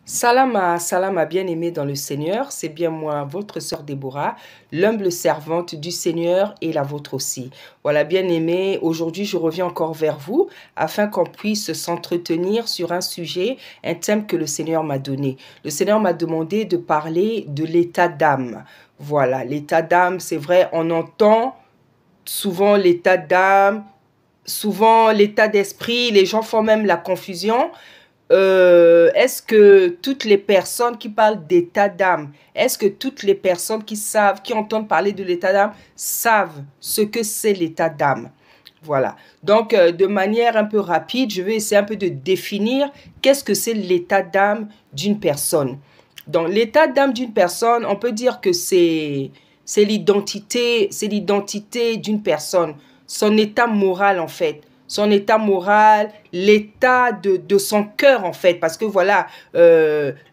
Salam à bien-aimé dans le Seigneur, c'est bien moi, votre sœur Déborah, l'humble servante du Seigneur et la vôtre aussi. Voilà, bien-aimé, aujourd'hui je reviens encore vers vous afin qu'on puisse s'entretenir sur un sujet, un thème que le Seigneur m'a donné. Le Seigneur m'a demandé de parler de l'état d'âme. Voilà, l'état d'âme, c'est vrai, on entend souvent l'état d'âme, souvent l'état d'esprit, les gens font même la confusion. Est-ce que toutes les personnes qui parlent d'état d'âme, est-ce que toutes les personnes qui entendent parler de l'état d'âme, savent ce que c'est l'état d'âme? Voilà. Donc, de manière un peu rapide, je vais essayer un peu de définir qu'est-ce que c'est l'état d'âme d'une personne. Dans l'état d'âme d'une personne, on peut dire que c'est l'identité d'une personne, son état moral en fait. Son état moral, l'état de son cœur en fait, parce que voilà,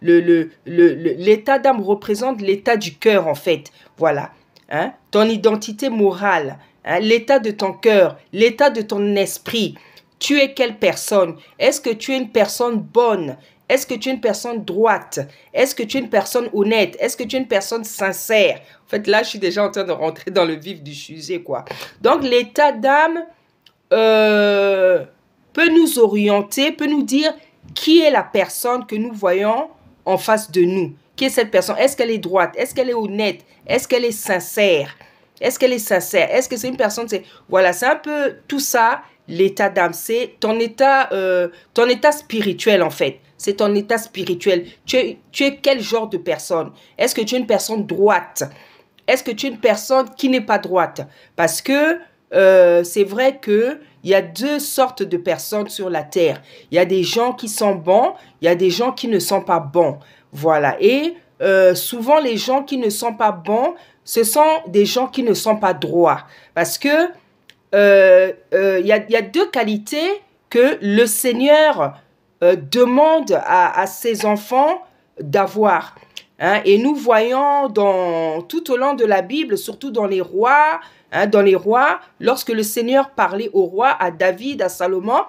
l'état d'âme représente l'état du cœur en fait, voilà, hein? Ton identité morale, hein? L'état de ton cœur, l'état de ton esprit. Tu es quelle personne? Est-ce que tu es une personne bonne? Est-ce que tu es une personne droite? Est-ce que tu es une personne honnête? Est-ce que tu es une personne sincère? En fait, là, je suis déjà en train de rentrer dans le vif du sujet, quoi. Donc, l'état d'âme peut nous orienter, peut nous dire qui est la personne que nous voyons en face de nous. Qui est cette personne? Est-ce qu'elle est droite? Est-ce qu'elle est honnête? Est-ce qu'elle est sincère? Est-ce qu'elle est sincère? Est-ce que c'est une personne? Voilà, c'est un peu tout ça, l'état d'âme. C'est ton état spirituel en fait. C'est ton état spirituel. Tu es quel genre de personne? Est-ce que tu es une personne droite? Est-ce que tu es une personne qui n'est pas droite? Parce que c'est vrai qu'il y a deux sortes de personnes sur la terre. Il y a des gens qui sont bons, il y a des gens qui ne sont pas bons. Voilà. Et souvent, les gens qui ne sont pas bons, ce sont des gens qui ne sont pas droits. Parce que il y a deux qualités que le Seigneur demande à ses enfants d'avoir. Hein, et nous voyons tout au long de la Bible, surtout dans les rois, hein, lorsque le Seigneur parlait au roi, à David, à Salomon,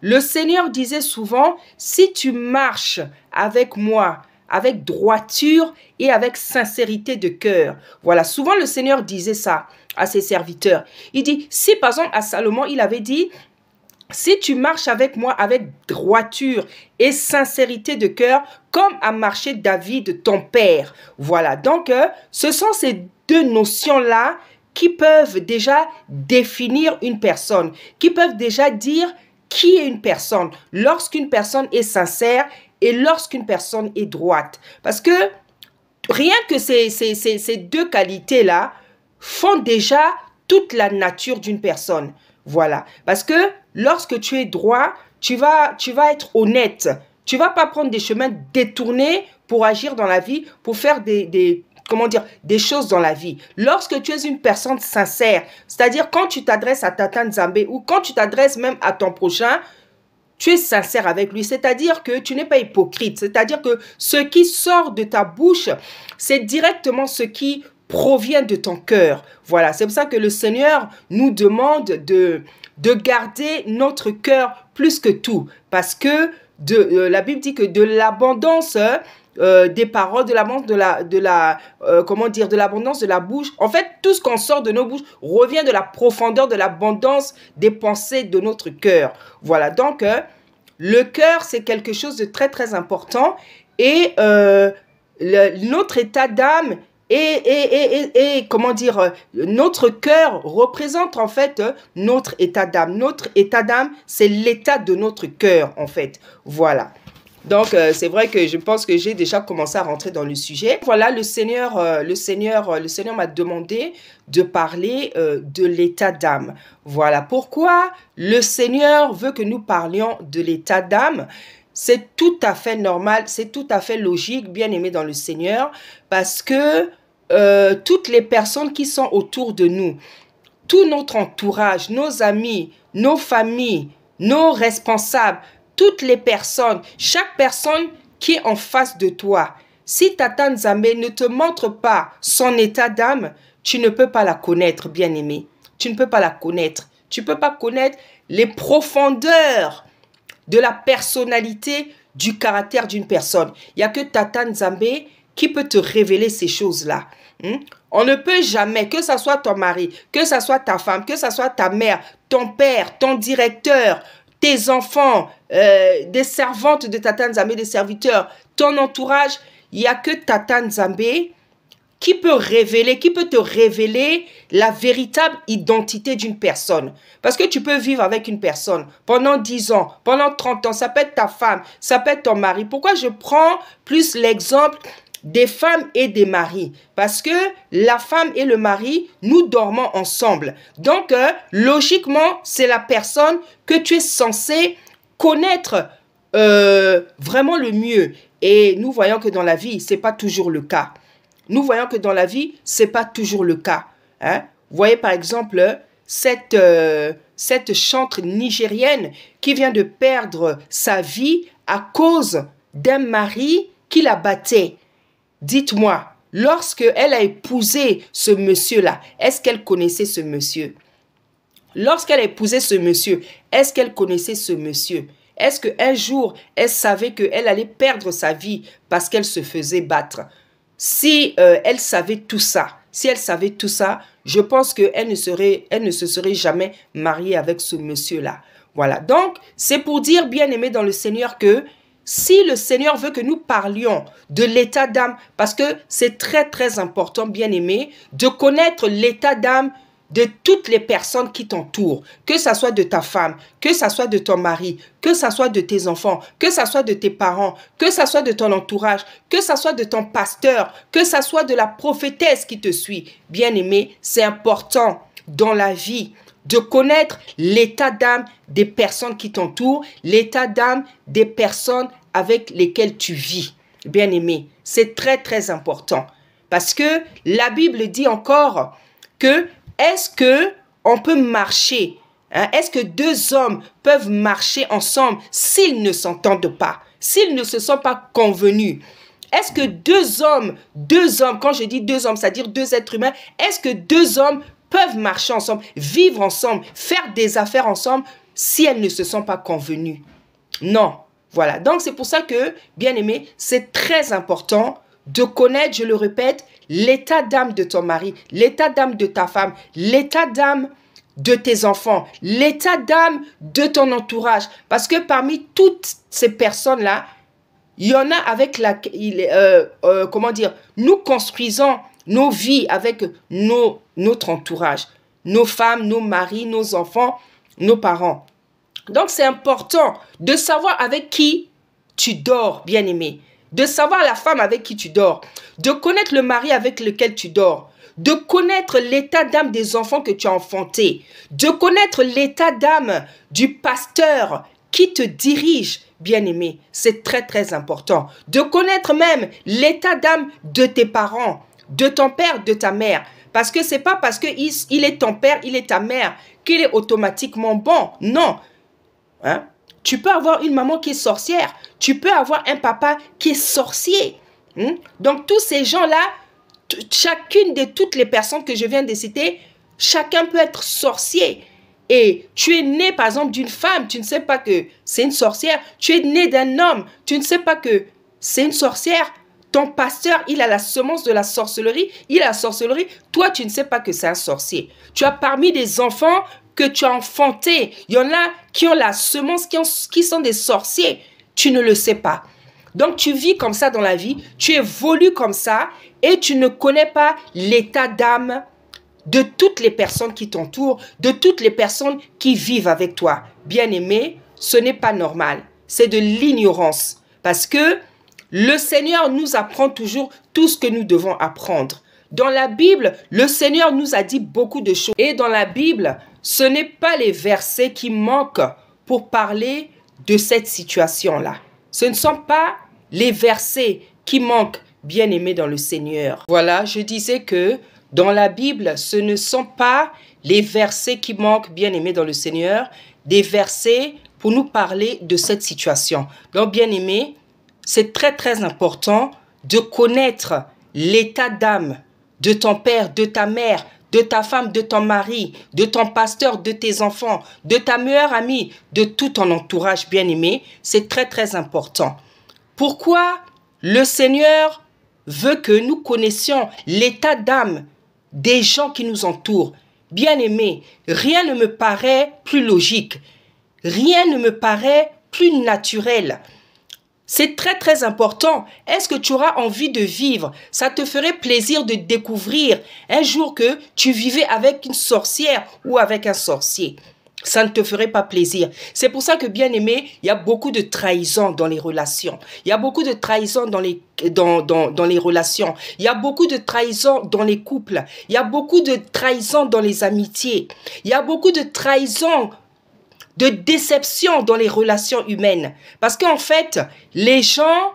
le Seigneur disait souvent, si tu marches avec moi, avec droiture et avec sincérité de cœur. Voilà, souvent le Seigneur disait ça à ses serviteurs. Il dit, si par exemple à Salomon, il avait dit, si tu marches avec moi avec droiture et sincérité de cœur, comme a marché David, ton père. Voilà, donc ce sont ces deux notions-là qui peuvent déjà définir une personne, qui peuvent déjà dire qui est une personne, lorsqu'une personne est sincère et lorsqu'une personne est droite. Parce que rien que ces deux qualités-là font déjà toute la nature d'une personne. Voilà. Parce que lorsque tu es droit, tu vas être honnête. Tu vas pas prendre des chemins détournés pour agir dans la vie, pour faire des choses dans la vie. Lorsque tu es une personne sincère, c'est-à-dire quand tu t'adresses à Tata Nzambe ou quand tu t'adresses même à ton prochain, tu es sincère avec lui, c'est-à-dire que tu n'es pas hypocrite, c'est-à-dire que ce qui sort de ta bouche, c'est directement ce qui provient de ton cœur. Voilà, c'est pour ça que le Seigneur nous demande de garder notre cœur plus que tout, parce que la Bible dit que de l'abondance des paroles, de l'abondance de l'abondance de la bouche. En fait, tout ce qu'on sort de nos bouches revient de la profondeur, de l'abondance des pensées de notre cœur. Voilà, donc le cœur, c'est quelque chose de très, très important. Et notre état d'âme notre cœur représente en fait notre état d'âme. Notre état d'âme, c'est l'état de notre cœur, en fait. Voilà. Donc, c'est vrai que je pense que j'ai déjà commencé à rentrer dans le sujet. Voilà, le Seigneur m'a demandé de parler de l'état d'âme. Voilà pourquoi le Seigneur veut que nous parlions de l'état d'âme. C'est tout à fait normal, c'est tout à fait logique, bien aimé dans le Seigneur, parce que toutes les personnes qui sont autour de nous, tout notre entourage, nos amis, nos familles, nos responsables, toutes les personnes, chaque personne qui est en face de toi, si Tata Nzambe ne te montre pas son état d'âme, tu ne peux pas la connaître, bien-aimé. Tu ne peux pas la connaître. Tu ne peux pas connaître les profondeurs de la personnalité du caractère d'une personne. Il n'y a que Tata Nzambe qui peut te révéler ces choses-là. On ne peut jamais, que ce soit ton mari, que ce soit ta femme, que ce soit ta mère, ton père, ton directeur, tes enfants, des servantes de Tata Nzambe, des serviteurs, ton entourage, il n'y a que Tata Nzambe qui peut te révéler la véritable identité d'une personne. Parce que tu peux vivre avec une personne pendant 10 ans, pendant 30 ans, ça peut être ta femme, ça peut être ton mari. Pourquoi je prends plus l'exemple des femmes et des maris? Parce que la femme et le mari, nous dormons ensemble. Donc, logiquement, c'est la personne que tu es censé connaître vraiment le mieux. Et nous voyons que dans la vie, ce n'est pas toujours le cas. Nous voyons que dans la vie, ce n'est pas toujours le cas. Hein? Vous voyez par exemple cette chantre nigérienne qui vient de perdre sa vie à cause d'un mari qui la battait. Dites-moi, lorsque elle a épousé ce monsieur-là, est-ce qu'elle connaissait ce monsieur? Lorsqu'elle a épousé ce monsieur, est-ce qu'elle connaissait ce monsieur? Est-ce qu'un jour, elle savait qu'elle allait perdre sa vie parce qu'elle se faisait battre? Si elle savait tout ça, je pense qu'elle ne se serait jamais mariée avec ce monsieur-là. Voilà, donc c'est pour dire, bien-aimés dans le Seigneur, que si le Seigneur veut que nous parlions de l'état d'âme, parce que c'est très très important, bien-aimés, de connaître l'état d'âme de toutes les personnes qui t'entourent, que ça soit de ta femme, que ça soit de ton mari, que ça soit de tes enfants, que ça soit de tes parents, que ça soit de ton entourage, que ça soit de ton pasteur, que ça soit de la prophétesse qui te suit. Bien-aimé, c'est important dans la vie de connaître l'état d'âme des personnes qui t'entourent, l'état d'âme des personnes avec lesquelles tu vis. Bien-aimé, c'est très très important parce que la Bible dit encore que est-ce qu'on peut marcher? Hein? Est-ce que deux hommes peuvent marcher ensemble s'ils ne s'entendent pas? S'ils ne se sont pas convenus? Est-ce que deux hommes, quand je dis deux hommes, c'est-à-dire deux êtres humains, est-ce que deux hommes peuvent marcher ensemble, vivre ensemble, faire des affaires ensemble si elles ne se sont pas convenues? Non. Voilà. Donc, c'est pour ça que, bien aimé, c'est très important de connaître, je le répète, l'état d'âme de ton mari, l'état d'âme de ta femme, l'état d'âme de tes enfants, l'état d'âme de ton entourage. Parce que parmi toutes ces personnes-là, il y en a avec comment dire, nous construisons nos vies avec notre entourage, nos femmes, nos maris, nos enfants, nos parents. Donc, c'est important de savoir avec qui tu dors, bien-aimé. De savoir la femme avec qui tu dors, de connaître le mari avec lequel tu dors, de connaître l'état d'âme des enfants que tu as enfantés, de connaître l'état d'âme du pasteur qui te dirige, bien-aimé. C'est très, très important. De connaître même l'état d'âme de tes parents, de ton père, de ta mère. Parce que ce n'est pas parce qu'il est ton père, il est ta mère, qu'il est automatiquement bon. Non. Hein? Tu peux avoir une maman qui est sorcière. Tu peux avoir un papa qui est sorcier. Donc, tous ces gens-là, chacune de toutes les personnes que je viens de citer, chacun peut être sorcier. Et tu es né, par exemple, d'une femme. Tu ne sais pas que c'est une sorcière. Tu es né d'un homme. Tu ne sais pas que c'est une sorcière. Ton pasteur, il a la semence de la sorcellerie. Il a la sorcellerie. Toi, tu ne sais pas que c'est un sorcier. Tu as parmi des enfants que tu as enfantés. Il y en a qui ont la semence, qui sont des sorciers. Tu ne le sais pas. Donc, tu vis comme ça dans la vie. Tu évolues comme ça et tu ne connais pas l'état d'âme de toutes les personnes qui t'entourent, de toutes les personnes qui vivent avec toi. Bien-aimé, ce n'est pas normal. C'est de l'ignorance. Parce que le Seigneur nous apprend toujours tout ce que nous devons apprendre. Dans la Bible, le Seigneur nous a dit beaucoup de choses. Et dans la Bible, ce n'est pas les versets qui manquent pour parler de cette situation-là. Ce ne sont pas les versets qui manquent, bien-aimés dans le Seigneur. Voilà, je disais que dans la Bible, ce ne sont pas les versets qui manquent, bien-aimés dans le Seigneur, des versets pour nous parler de cette situation. Donc, bien-aimés, c'est très, très important de connaître l'état d'âme de ton père, de ta mère, de ta femme, de ton mari, de ton pasteur, de tes enfants, de ta meilleure amie, de tout ton entourage bien-aimé. C'est très, très important. Pourquoi le Seigneur veut que nous connaissions l'état d'âme des gens qui nous entourent? Bien-aimés, rien ne me paraît plus logique. Rien ne me paraît plus naturel. C'est très très important. Est-ce que tu auras envie de vivre? Ça te ferait plaisir de découvrir un jour que tu vivais avec une sorcière ou avec un sorcier. Ça ne te ferait pas plaisir. C'est pour ça que, bien aimé, il y a beaucoup de trahison dans les relations. Il y a beaucoup de trahison dans les relations. Il y a beaucoup de trahison dans les couples. Il y a beaucoup de trahison dans les amitiés. Il y a beaucoup de trahison, de déception dans les relations humaines. Parce qu'en fait, les gens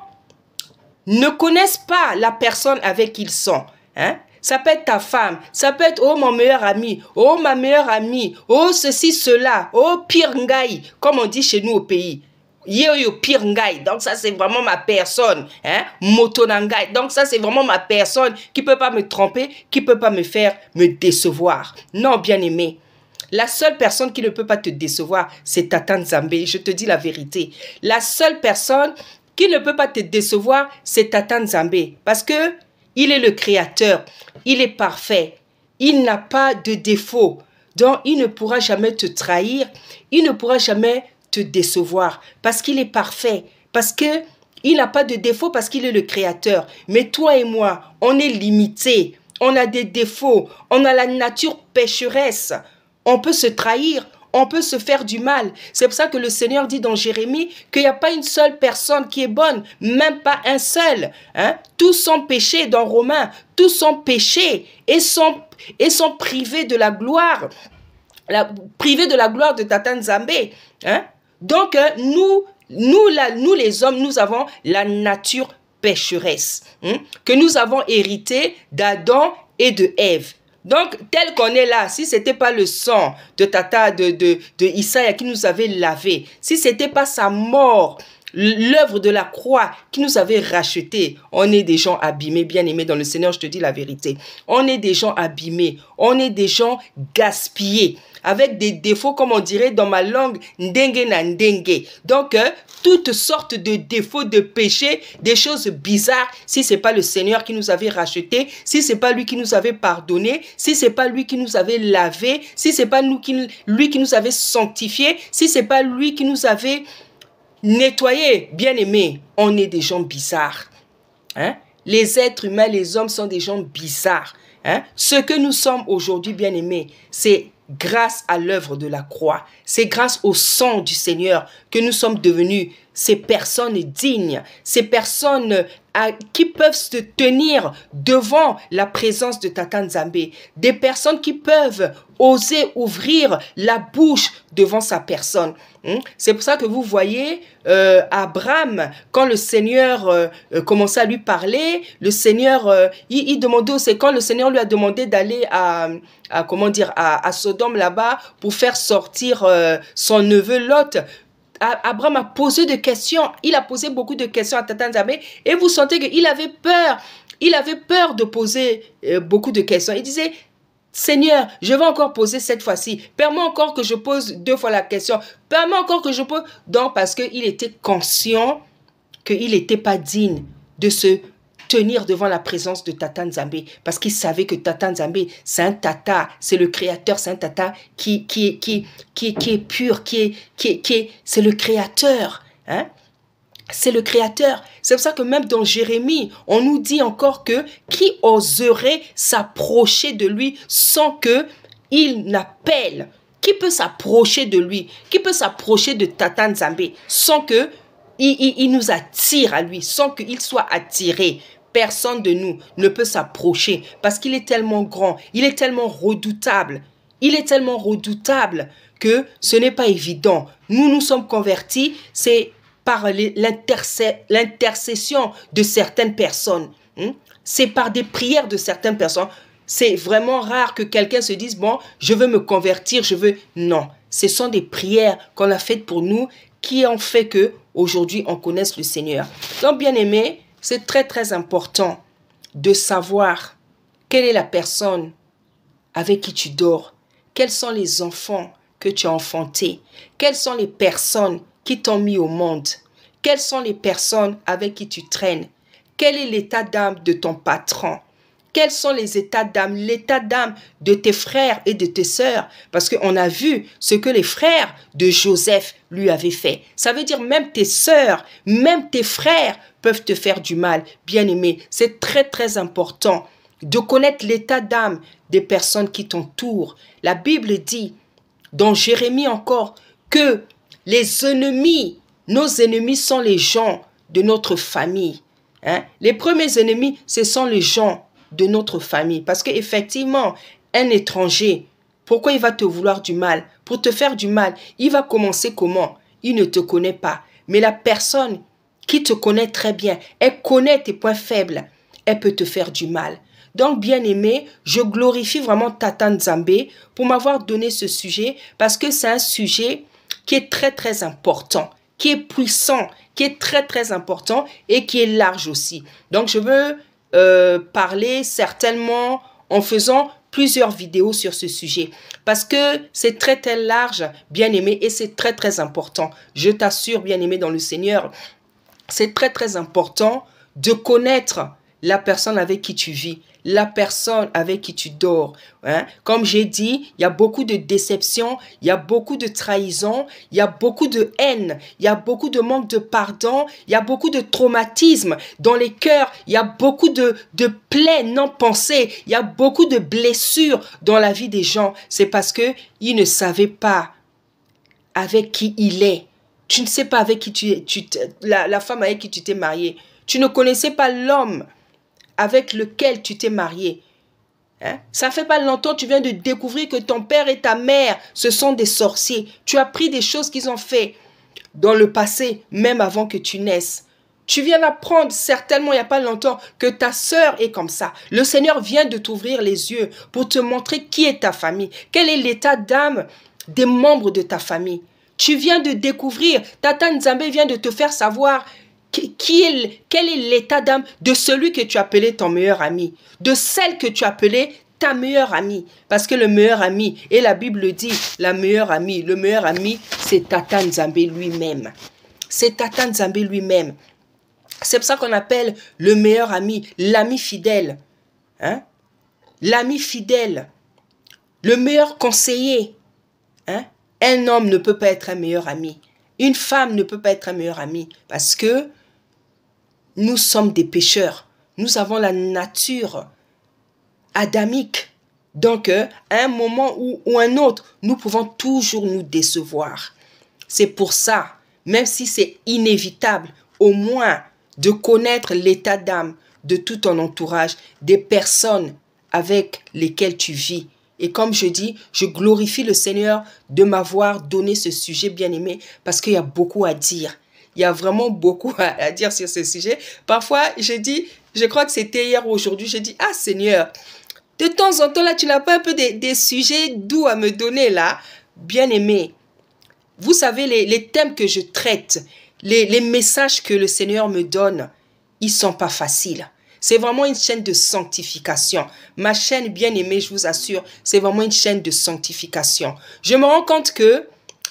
ne connaissent pas la personne avec qui ils sont. Hein? Ça peut être ta femme, ça peut être « oh mon meilleur ami »,« oh ma meilleure amie »,« oh ceci, cela »,« oh pire ngai », comme on dit chez nous au pays. « Yo yo pire ngai », donc ça c'est vraiment ma personne. Hein? « Moto nangai », donc ça c'est vraiment ma personne qui ne peut pas me tromper, qui ne peut pas me faire me décevoir. Non, bien aimé. La seule personne qui ne peut pas te décevoir, c'est Tata Nzambe. Je te dis la vérité. La seule personne qui ne peut pas te décevoir, c'est Tata Nzambe. Parce que il est le créateur. Il est parfait. Il n'a pas de défaut. Donc, il ne pourra jamais te trahir. Il ne pourra jamais te décevoir. Parce qu'il est parfait. Parce que il n'a pas de défaut parce qu'il est le créateur. Mais toi et moi, on est limités. On a des défauts. On a la nature pécheresse. On peut se trahir, on peut se faire du mal. C'est pour ça que le Seigneur dit dans Jérémie qu'il n'y a pas une seule personne qui est bonne, même pas un seul. Hein? Tous sont péchés dans Romains, tous sont péchés et sont privés de la gloire, privés de la gloire de Tata Nzambe. Hein? Donc, nous les hommes, nous avons la nature pécheresse que nous avons hérité d'Adam et de Ève. Donc, tel qu'on est là, si ce n'était pas le sang de Tata, de Isaïa qui nous avait lavé, si ce n'était pas sa mort, l'œuvre de la croix qui nous avait racheté, on est des gens abîmés, bien-aimés dans le Seigneur, je te dis la vérité. On est des gens abîmés, on est des gens gaspillés, avec des défauts, comme on dirait dans ma langue, ndengue na ndengue. Donc, toutes sortes de défauts, de péchés, des choses bizarres, si ce n'est pas le Seigneur qui nous avait rachetés, si ce n'est pas lui qui nous avait pardonné, si ce n'est pas lui qui nous avait lavé, si ce n'est pas lui qui nous avait sanctifiés, si ce n'est pas lui qui nous avait nettoyés, bien-aimés, on est des gens bizarres. Hein? Les êtres humains, les hommes sont des gens bizarres. Hein? Ce que nous sommes aujourd'hui, bien-aimés, c'est grâce à l'œuvre de la croix. C'est grâce au sang du Seigneur que nous sommes devenus ces personnes dignes, ces personnes qui peuvent se tenir devant la présence de Tata Nzambe, des personnes qui peuvent oser ouvrir la bouche devant sa personne. C'est pour ça que vous voyez Abraham, quand le Seigneur commençait à lui parler, le Seigneur, il demandait, c'est quand le Seigneur lui a demandé d'aller à Sodome là-bas pour faire sortir son neveu Lot. Abraham a posé des questions, il a posé beaucoup de questions à Tata Nzambe et vous sentez qu'il avait peur, de poser beaucoup de questions. Il disait, Seigneur, je vais encore poser cette fois-ci. Permets encore que je pose 2 fois la question. Permets encore que je pose... Donc, parce qu'il était conscient qu'il n'était pas digne de se tenir devant la présence de Tata Nzambe. Parce qu'il savait que Tata Nzambe, c'est un Tata, c'est le créateur, c'est un Tata qui est pur, c'est le créateur. Hein? C'est le créateur. C'est pour ça que même dans Jérémie, on nous dit encore que qui oserait s'approcher de lui sans que il n'appelle? Qui peut s'approcher de lui? Qui peut s'approcher de Tata Nzambe sans que il nous attire à lui, sans qu'il soit attiré? Personne de nous ne peut s'approcher parce qu'il est tellement grand, il est tellement redoutable. Il est tellement redoutable que ce n'est pas évident. Nous sommes convertis, c'est par l'intercession de certaines personnes. C'est par des prières de certaines personnes. C'est vraiment rare que quelqu'un se dise, bon, je veux me convertir, je veux... Non, ce sont des prières qu'on a faites pour nous qui ont fait que aujourd'hui on connaisse le Seigneur. Donc, bien aimé, c'est très très important de savoir quelle est la personne avec qui tu dors, quels sont les enfants que tu as enfantés, quelles sont les personnes qui t'ont mis au monde, Quelles sont les personnes avec qui tu traînes? Quel est l'état d'âme de ton patron? Quels sont les états d'âme, l'état d'âme de tes frères et de tes sœurs? Parce qu'on a vu ce que les frères de Joseph lui avaient fait. Ça veut dire même tes sœurs, même tes frères peuvent te faire du mal. Bien-aimé, c'est très très important de connaître l'état d'âme des personnes qui t'entourent. La Bible dit, dans Jérémie encore, que les ennemis, nos ennemis sont les gens de notre famille. Hein? Les premiers ennemis, ce sont les gens de notre famille. Parce qu'effectivement, un étranger, pourquoi il va te vouloir du mal? Pour te faire du mal, il va commencer comment? Il ne te connaît pas. Mais la personne qui te connaît très bien, elle connaît tes points faibles, elle peut te faire du mal. Donc, bien-aimé, je glorifie vraiment Tata Nzambe pour m'avoir donné ce sujet parce que c'est un sujet qui est très, très important, qui est puissant, qui est très, très important et qui est large aussi. Donc, je veux parler certainement en faisant plusieurs vidéos sur ce sujet parce que c'est très très large, bien-aimé, et c'est très très important. Je t'assure, bien-aimé dans le Seigneur, c'est très très important de connaître la personne avec qui tu vis, la personne avec qui tu dors. Hein? Comme j'ai dit, il y a beaucoup de déception, il y a beaucoup de trahison, il y a beaucoup de haine, il y a beaucoup de manque de pardon, il y a beaucoup de traumatisme dans les cœurs, il y a beaucoup de plaies non pensées, il y a beaucoup de blessures dans la vie des gens. C'est parce qu'ils ne savaient pas avec qui il est. Tu ne sais pas avec qui la femme avec qui tu t'es marié. Tu ne connaissais pas l'homme avec lequel tu t'es marié. Hein? Ça fait pas longtemps, tu viens de découvrir que ton père et ta mère, ce sont des sorciers. Tu as appris des choses qu'ils ont fait dans le passé, même avant que tu naisses. Tu viens d'apprendre certainement il n'y a pas longtemps que ta sœur est comme ça. Le Seigneur vient de t'ouvrir les yeux pour te montrer qui est ta famille. Quel est l'état d'âme des membres de ta famille. Tu viens de découvrir, Tata Nzambe vient de te faire savoir quel est l'état d'âme de celui que tu appelais ton meilleur ami, de celle que tu appelais ta meilleure amie. Parce que le meilleur ami, et la Bible dit, le meilleur ami, c'est Tata Nzambe lui-même. C'est Tata Nzambe lui-même. C'est pour ça qu'on appelle le meilleur ami, l'ami fidèle. Hein? L'ami fidèle, le meilleur conseiller. Hein? Un homme ne peut pas être un meilleur ami. Une femme ne peut pas être un meilleur ami parce que nous sommes des pécheurs. Nous avons la nature adamique. Donc, à un moment ou un autre, nous pouvons toujours nous décevoir. C'est pour ça, même si c'est inévitable, au moins de connaître l'état d'âme de tout ton entourage, des personnes avec lesquelles tu vis. Et comme je dis, je glorifie le Seigneur de m'avoir donné ce sujet bien-aimé parce qu'il y a beaucoup à dire. Il y a vraiment beaucoup à dire sur ce sujet. Parfois, je crois que c'était hier ou aujourd'hui, je dis, ah Seigneur, de temps en temps, là, tu n'as pas un peu des sujets doux à me donner, là. Bien-aimé, vous savez, les thèmes que je traite, les messages que le Seigneur me donne, ils ne sont pas faciles. C'est vraiment une chaîne de sanctification. Ma chaîne bien-aimée, je vous assure, c'est vraiment une chaîne de sanctification. Je me rends compte que,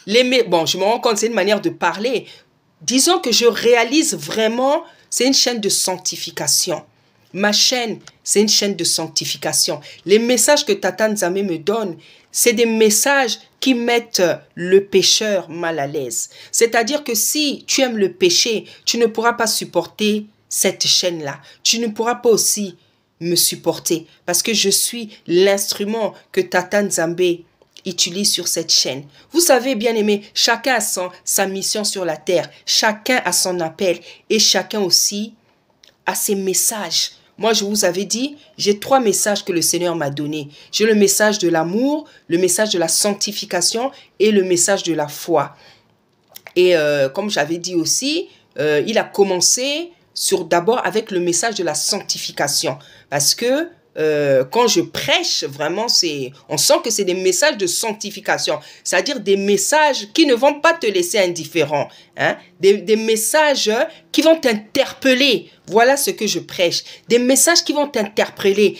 je me rends compte, c'est une manière de parler. Disons que je réalise vraiment, c'est une chaîne de sanctification. Ma chaîne, c'est une chaîne de sanctification. Les messages que Tata Nzambe me donne, c'est des messages qui mettent le pécheur mal à l'aise. C'est-à-dire que si tu aimes le péché, tu ne pourras pas supporter cette chaîne-là. Tu ne pourras pas aussi me supporter parce que je suis l'instrument que Tata Nzambe utilise sur cette chaîne. Vous savez, bien aimé, chacun a sa mission sur la terre. Chacun a son appel et chacun aussi a ses messages. Moi, je vous avais dit, j'ai 3 messages que le Seigneur m'a donnés. J'ai le message de l'amour, le message de la sanctification et le message de la foi. Et comme j'avais dit aussi, il a commencé d'abord avec le message de la sanctification. Parce que quand je prêche, vraiment, on sent que c'est des messages de sanctification. C'est-à-dire des messages qui ne vont pas te laisser indifférent. Hein? Des messages qui vont t'interpeller. Voilà ce que je prêche. Des messages qui vont t'interpeller.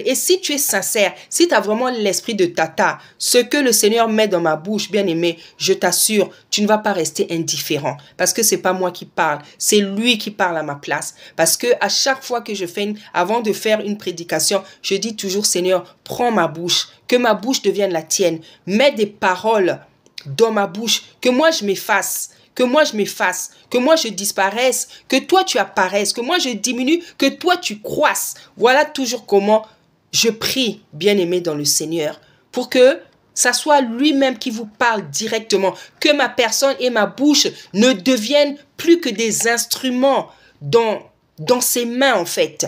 Et si tu es sincère, si tu as vraiment l'esprit de tata, ce que le Seigneur met dans ma bouche, bien aimé, je t'assure, tu ne vas pas rester indifférent. Parce que c'est pas moi qui parle, c'est lui qui parle à ma place. Parce que à chaque fois que je fais, avant de faire une prédication, je dis toujours, Seigneur, prends ma bouche, que ma bouche devienne la tienne. Mets des paroles dans ma bouche, que moi je m'efface. Que moi je m'efface, que moi je disparaisse, que toi tu apparaisses, que moi je diminue, que toi tu croisses. Voilà toujours comment je prie, bien-aimé dans le Seigneur, pour que ça soit lui-même qui vous parle directement, que ma personne et ma bouche ne deviennent plus que des instruments dans ses mains en fait,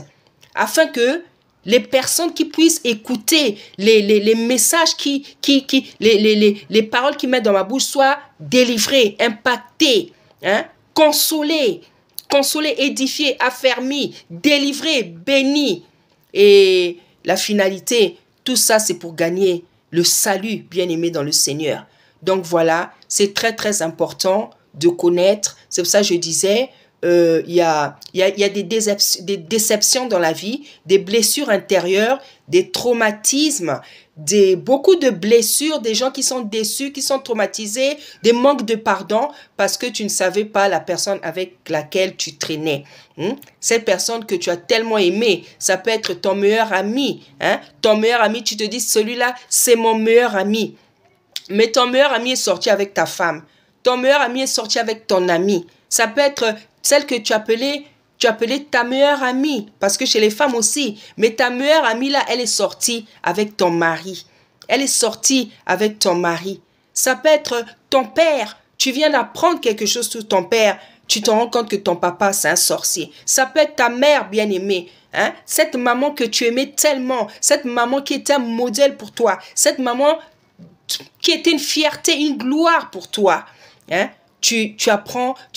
afin que les personnes qui puissent écouter les messages, les paroles qui mettent dans ma bouche soient délivrées, impactées, hein, consolées, édifiées, affermies, délivrées, bénies. Et la finalité, tout ça, c'est pour gagner le salut, bien-aimé dans le Seigneur. Donc voilà, c'est très, très important de connaître. C'est pour ça que je disais, il y a des déceptions dans la vie, des blessures intérieures, des traumatismes, beaucoup de blessures, des gens qui sont déçus, qui sont traumatisés, des manques de pardon parce que tu ne savais pas la personne avec laquelle tu traînais. Cette personne que tu as tellement aimée, ça peut être ton meilleur ami. Ton meilleur ami, tu te dis, celui-là, c'est mon meilleur ami. Mais ton meilleur ami est sorti avec ta femme. Ton meilleur ami est sorti avec ton ami. Ça peut être celle que tu appelais ta meilleure amie, parce que chez les femmes aussi, mais ta meilleure amie là, elle est sortie avec ton mari. Elle est sortie avec ton mari. Ça peut être ton père. Tu viens d'apprendre quelque chose sur ton père. Tu te rends compte que ton papa, c'est un sorcier. Ça peut être ta mère bien-aimée. Cette maman que tu aimais tellement. Cette maman qui était un modèle pour toi. Cette maman qui était une fierté, une gloire pour toi. Tu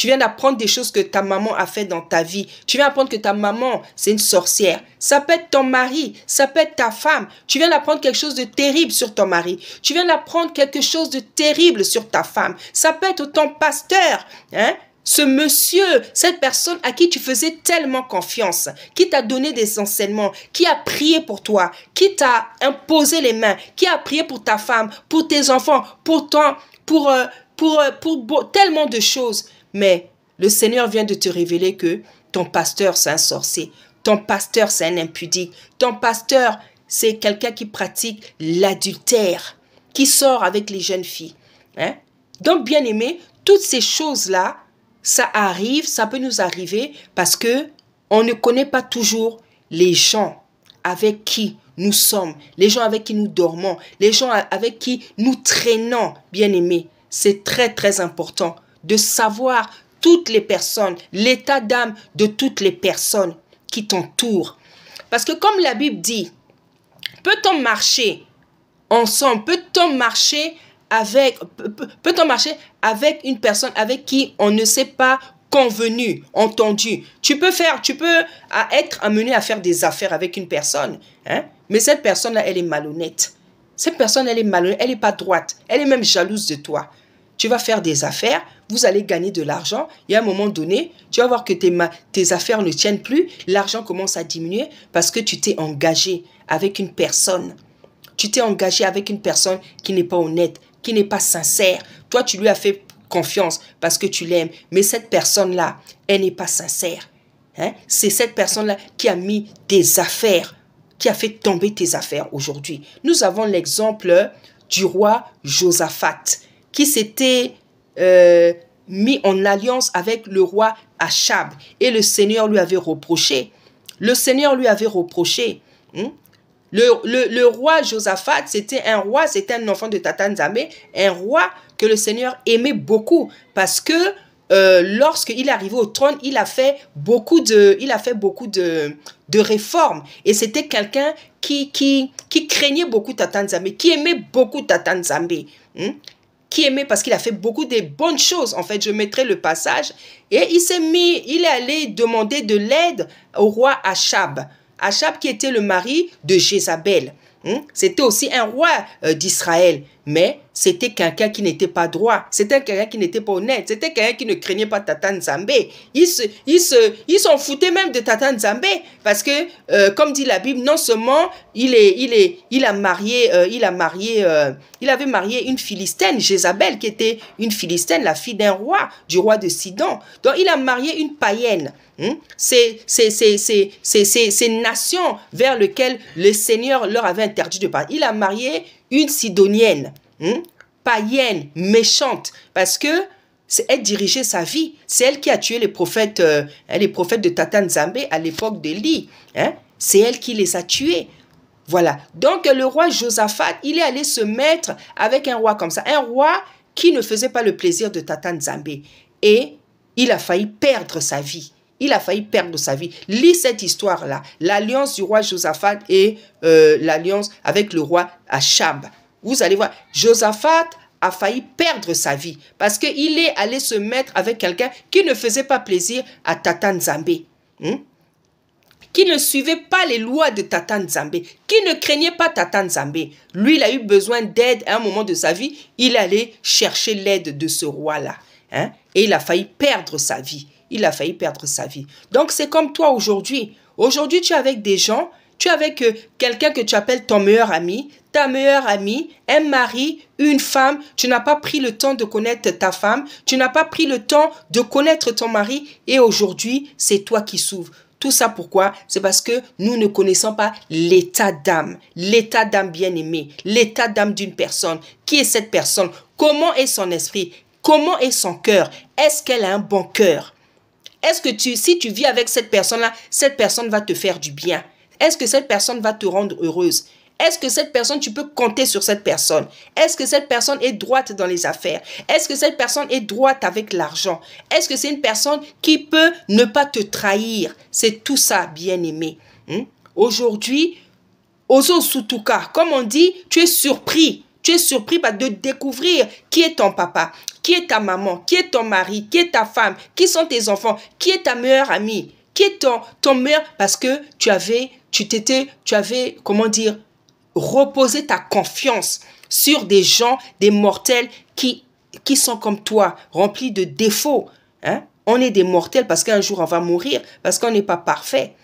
viens d'apprendre des choses que ta maman a fait dans ta vie. Tu viens d'apprendre que ta maman, c'est une sorcière. Ça peut être ton mari, ça peut être ta femme. Tu viens d'apprendre quelque chose de terrible sur ton mari. Tu viens d'apprendre quelque chose de terrible sur ta femme. Ça peut être ton pasteur, ce monsieur, cette personne à qui tu faisais tellement confiance, qui t'a donné des enseignements, qui a prié pour toi, qui t'a imposé les mains, qui a prié pour ta femme, pour tes enfants, pour tellement de choses. Mais le Seigneur vient de te révéler que ton pasteur, c'est un sorcier. Ton pasteur, c'est un impudique. Ton pasteur, c'est quelqu'un qui pratique l'adultère, qui sort avec les jeunes filles. Donc, bien aimé, toutes ces choses-là, ça arrive, ça peut nous arriver parce que on ne connaît pas toujours les gens avec qui nous sommes, les gens avec qui nous dormons, les gens avec qui nous traînons, bien aimé. C'est très, très important de savoir toutes les personnes, l'état d'âme de toutes les personnes qui t'entourent. Parce que comme la Bible dit, peut-on marcher ensemble, peut-on marcher avec une personne avec qui on ne s'est pas convenu, entendu. Tu peux être amené à faire des affaires avec une personne, mais cette personne-là, elle est malhonnête. Cette personne, elle est malhonnête, elle n'est pas droite, elle est même jalouse de toi. Tu vas faire des affaires, vous allez gagner de l'argent, et à un moment donné, tu vas voir que tes affaires ne tiennent plus, l'argent commence à diminuer parce que tu t'es engagé avec une personne. Tu t'es engagé avec une personne qui n'est pas honnête, qui n'est pas sincère. Toi, tu lui as fait confiance parce que tu l'aimes, mais cette personne-là, elle n'est pas sincère. C'est cette personne-là qui a mis tes affaires, qui a fait tomber tes affaires aujourd'hui. Nous avons l'exemple du roi Josaphat, qui s'était mis en alliance avec le roi Achab. Et le Seigneur lui avait reproché. Le Seigneur lui avait reproché. Le roi Josaphat, c'était un enfant de Tata Nzambe, un roi que le Seigneur aimait beaucoup. Parce que lorsqu'il est arrivé au trône, il a fait beaucoup de réformes. Et c'était quelqu'un qui craignait beaucoup Tata Nzambe, qui aimait beaucoup Tata Nzambe. Qui aimait parce qu'il a fait beaucoup de bonnes choses. En fait, je mettrai le passage. Et il est allé demander de l'aide au roi Achab. Achab qui était le mari de Jézabel. C'était aussi un roi d'Israël. Mais c'était quelqu'un qui n'était pas droit, c'était quelqu'un qui n'était pas honnête, c'était quelqu'un qui ne craignait pas Tata Nzambe. Ils s'en foutaient même de Tata Nzambe parce que, comme dit la Bible, non seulement il avait marié une Philistine, Jézabel, qui était une Philistine, la fille d'un roi, du roi de Sidon. Donc, il a marié une païenne. Ces nations vers lesquelles le Seigneur leur avait interdit de parler. Il a marié une Sidonienne, païenne, méchante, parce que elle dirigeait sa vie. C'est elle qui a tué les prophètes de Tata Nzambe à l'époque d'Élie. C'est elle qui les a tués. Voilà. Donc, le roi Josaphat, il est allé se mettre avec un roi comme ça. Un roi qui ne faisait pas le plaisir de Tata Nzambe. Et il a failli perdre sa vie. Il a failli perdre sa vie. Lis cette histoire-là. L'alliance du roi Josaphat et l'alliance avec le roi Achab. Vous allez voir, Josaphat a failli perdre sa vie parce qu'il est allé se mettre avec quelqu'un qui ne faisait pas plaisir à Tata Nzambe. Qui ne suivait pas les lois de Tata Nzambe, qui ne craignait pas Tata Nzambe. Lui, il a eu besoin d'aide à un moment de sa vie. Il allait chercher l'aide de ce roi-là. Et il a failli perdre sa vie. Il a failli perdre sa vie. Donc, c'est comme toi aujourd'hui. Aujourd'hui, tu es avec des gens, tu es avec quelqu'un que tu appelles ton meilleur ami, ta meilleure amie, un mari, une femme. Tu n'as pas pris le temps de connaître ta femme. Tu n'as pas pris le temps de connaître ton mari. Et aujourd'hui, c'est toi qui souffres. Tout ça pourquoi? C'est parce que nous ne connaissons pas l'état d'âme bien-aimé, l'état d'âme d'une personne. Qui est cette personne? Comment est son esprit? Comment est son cœur? Est-ce qu'elle a un bon cœur? Est-ce que si tu vis avec cette personne-là, cette personne va te faire du bien? Est-ce que cette personne va te rendre heureuse? Est-ce que cette personne, tu peux compter sur cette personne? Est-ce que cette personne est droite dans les affaires? Est-ce que cette personne est droite avec l'argent? Est-ce que c'est une personne qui peut ne pas te trahir? C'est tout ça, bien-aimé. Aujourd'hui, Ozo Sutuka, comme on dit, tu es surpris. Tu es surpris de découvrir qui est ton papa, qui est ta maman, qui est ton mari, qui est ta femme, qui sont tes enfants, qui est ta meilleure amie, qui est ton meilleur... Parce que tu avais, comment dire, reposer ta confiance sur des gens, des mortels qui sont comme toi, remplis de défauts. On est des mortels parce qu'un jour on va mourir, parce qu'on n'est pas parfait.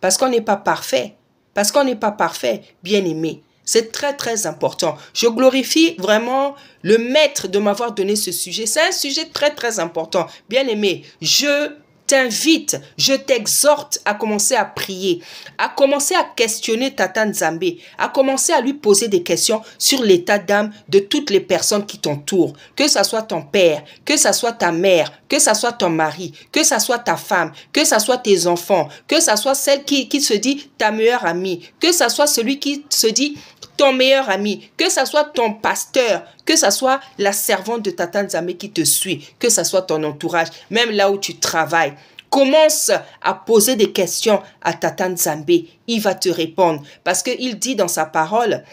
Parce qu'on n'est pas parfait. Parce qu'on n'est pas parfait, bien-aimé. C'est très, très important. Je glorifie vraiment le maître de m'avoir donné ce sujet. C'est un sujet très, très important. Bien-aimé, je t'invite, je t'exhorte à commencer à prier, à commencer à questionner Tata Nzambe, à commencer à lui poser des questions sur l'état d'âme de toutes les personnes qui t'entourent, que ça soit ton père, que ça soit ta mère, que ça soit ton mari, que ça soit ta femme, que ça soit tes enfants, que ça soit celle qui se dit ta meilleure amie, que ça soit celui qui se dit ton meilleur ami, que ça soit ton pasteur, que ça soit la servante de Tata Nzambe qui te suit, que ça soit ton entourage, même là où tu travailles. Commence à poser des questions à Tata Nzambe. Il va te répondre. Parce qu'il dit dans sa parole,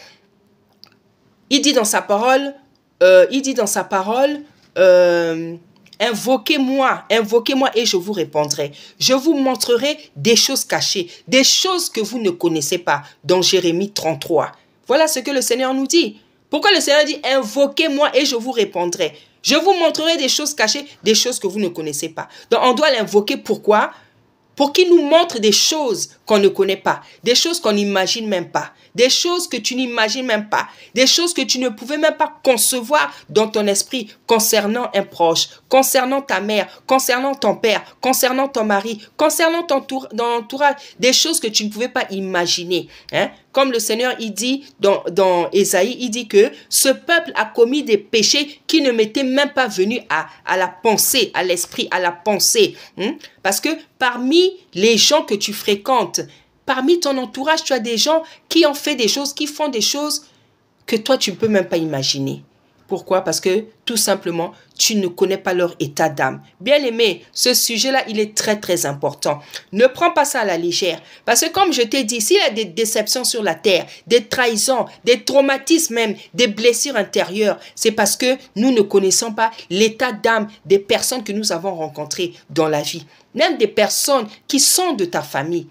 invoquez-moi et je vous répondrai. Je vous montrerai des choses cachées, des choses que vous ne connaissez pas. Dans Jérémie 33. Voilà ce que le Seigneur nous dit. Pourquoi le Seigneur dit invoquez-moi et je vous répondrai. Je vous montrerai des choses cachées, des choses que vous ne connaissez pas. Donc on doit l'invoquer. Pourquoi? Pour qu'il nous montre des choses qu'on ne connaît pas, des choses qu'on n'imagine même pas, des choses que tu n'imagines même pas, des choses que tu ne pouvais même pas concevoir dans ton esprit concernant un proche, concernant ta mère, concernant ton père, concernant ton mari, concernant ton entourage, des choses que tu ne pouvais pas imaginer. Comme le Seigneur, il dit dans Ésaïe, il dit que ce peuple a commis des péchés qui ne m'étaient même pas venus à la pensée, à l'esprit, à la pensée. Parce que parmi les gens que tu fréquentes, parmi ton entourage, tu as des gens qui ont fait des choses, qui font des choses que toi, tu ne peux même pas imaginer. Pourquoi? Parce que tout simplement, tu ne connais pas leur état d'âme. Bien aimé, ce sujet-là, il est très, très important. Ne prends pas ça à la légère. Parce que comme je t'ai dit, s'il y a des déceptions sur la terre, des trahisons, des traumatismes même, des blessures intérieures, c'est parce que nous ne connaissons pas l'état d'âme des personnes que nous avons rencontrées dans la vie. Même des personnes qui sont de ta famille.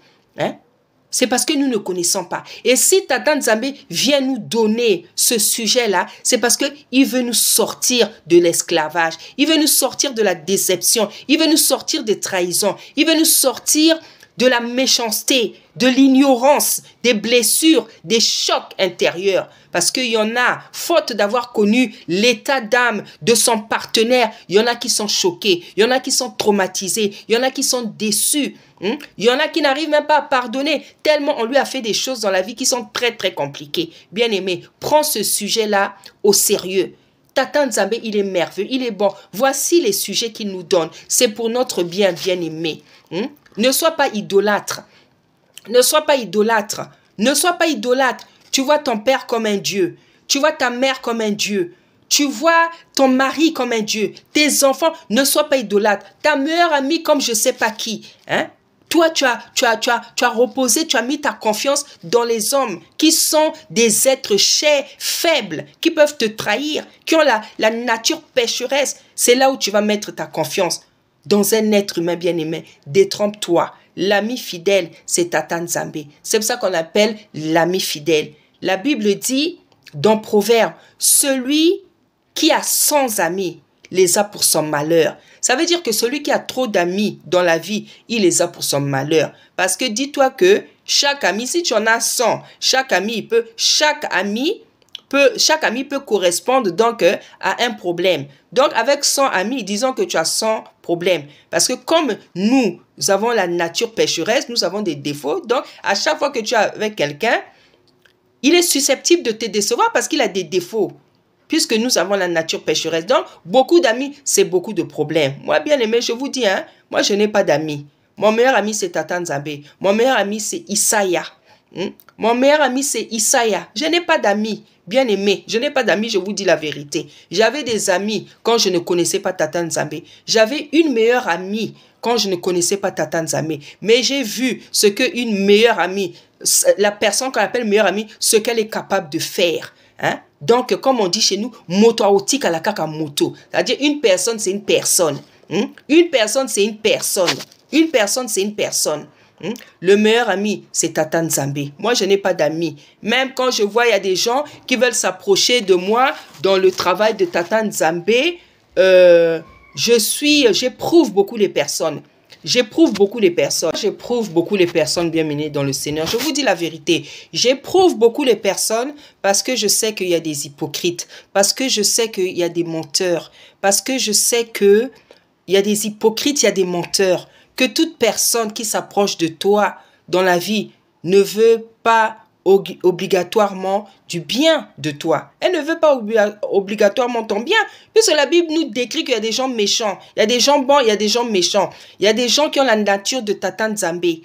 C'est parce que nous ne connaissons pas. Et si Tata Nzambe vient nous donner ce sujet-là, c'est parce qu'il veut nous sortir de l'esclavage. Il veut nous sortir de la déception. Il veut nous sortir des trahisons. Il veut nous sortir de la méchanceté, de l'ignorance, des blessures, des chocs intérieurs. Parce qu'il y en a, faute d'avoir connu l'état d'âme de son partenaire, il y en a qui sont choqués, il y en a qui sont traumatisés, il y en a qui sont déçus. Il y en a qui n'arrivent même pas à pardonner, tellement on lui a fait des choses dans la vie qui sont très très compliquées. Bien-aimé, prends ce sujet-là au sérieux. Tata Nzambe, il est merveilleux, il est bon. Voici les sujets qu'il nous donne. C'est pour notre bien, bien-aimé. Ne sois pas idolâtre. Ne sois pas idolâtre. Ne sois pas idolâtre. Tu vois ton père comme un Dieu. Tu vois ta mère comme un Dieu. Tu vois ton mari comme un Dieu. Tes enfants, ne sois pas idolâtre. Ta meilleure amie comme je ne sais pas qui. Toi, tu as reposé, tu as mis ta confiance dans les hommes qui sont des êtres chers, faibles, qui peuvent te trahir, qui ont la nature pécheresse. C'est là où tu vas mettre ta confiance. Dans un être humain bien-aimé, détrompe-toi. L'ami fidèle, c'est Tata Nzambe. C'est pour ça qu'on l'appelle l'ami fidèle. La Bible dit, dans Proverbe, celui qui a 100 amis les a pour son malheur. Ça veut dire que celui qui a trop d'amis dans la vie, il les a pour son malheur. Parce que dis-toi que chaque ami, si tu en as 100, chaque ami peut correspondre donc à un problème. Donc avec 100 amis, disons que tu as 100 problèmes. Parce que comme nous avons la nature pécheresse, nous avons des défauts. Donc à chaque fois que tu es avec quelqu'un, il est susceptible de te décevoir parce qu'il a des défauts. Puisque nous avons la nature pécheresse. Donc beaucoup d'amis, c'est beaucoup de problèmes. Moi bien aimé, je vous dis, moi je n'ai pas d'amis. Mon meilleur ami c'est Tata Nzambe. Mon meilleur ami c'est Isaiah. Mon meilleur ami c'est Isaiah. Je n'ai pas d'amis. Bien aimé, je n'ai pas d'amis, je vous dis la vérité. J'avais des amis quand je ne connaissais pas Tata Nzambe. J'avais une meilleure amie quand je ne connaissais pas Tata Nzambe. Mais j'ai vu ce qu'une meilleure amie, la personne qu'on appelle meilleure amie, ce qu'elle est capable de faire. Donc, comme on dit chez nous, moto aotik à la kaka moto. C'est-à-dire, une personne, c'est une personne. Une personne, c'est une personne. Une personne, c'est une personne. Le meilleur ami, c'est Tata Nzambe. Moi, je n'ai pas d'amis. Même quand je vois, il y a des gens qui veulent s'approcher de moi dans le travail de Tata Nzambe, j'éprouve beaucoup les personnes. J'éprouve beaucoup les personnes. J'éprouve beaucoup les personnes bien menées dans le Seigneur. Je vous dis la vérité. J'éprouve beaucoup les personnes parce que je sais qu'il y a des hypocrites. Parce que je sais qu'il y a des menteurs. Parce que je sais qu'il y a des hypocrites, il y a des menteurs. Que toute personne qui s'approche de toi dans la vie ne veut pas obligatoirement du bien de toi. Elle ne veut pas obligatoirement ton bien. Puisque la Bible nous décrit qu'il y a des gens méchants. Il y a des gens bons, il y a des gens méchants. Il y a des gens qui ont la nature de Tata Nzambe. Il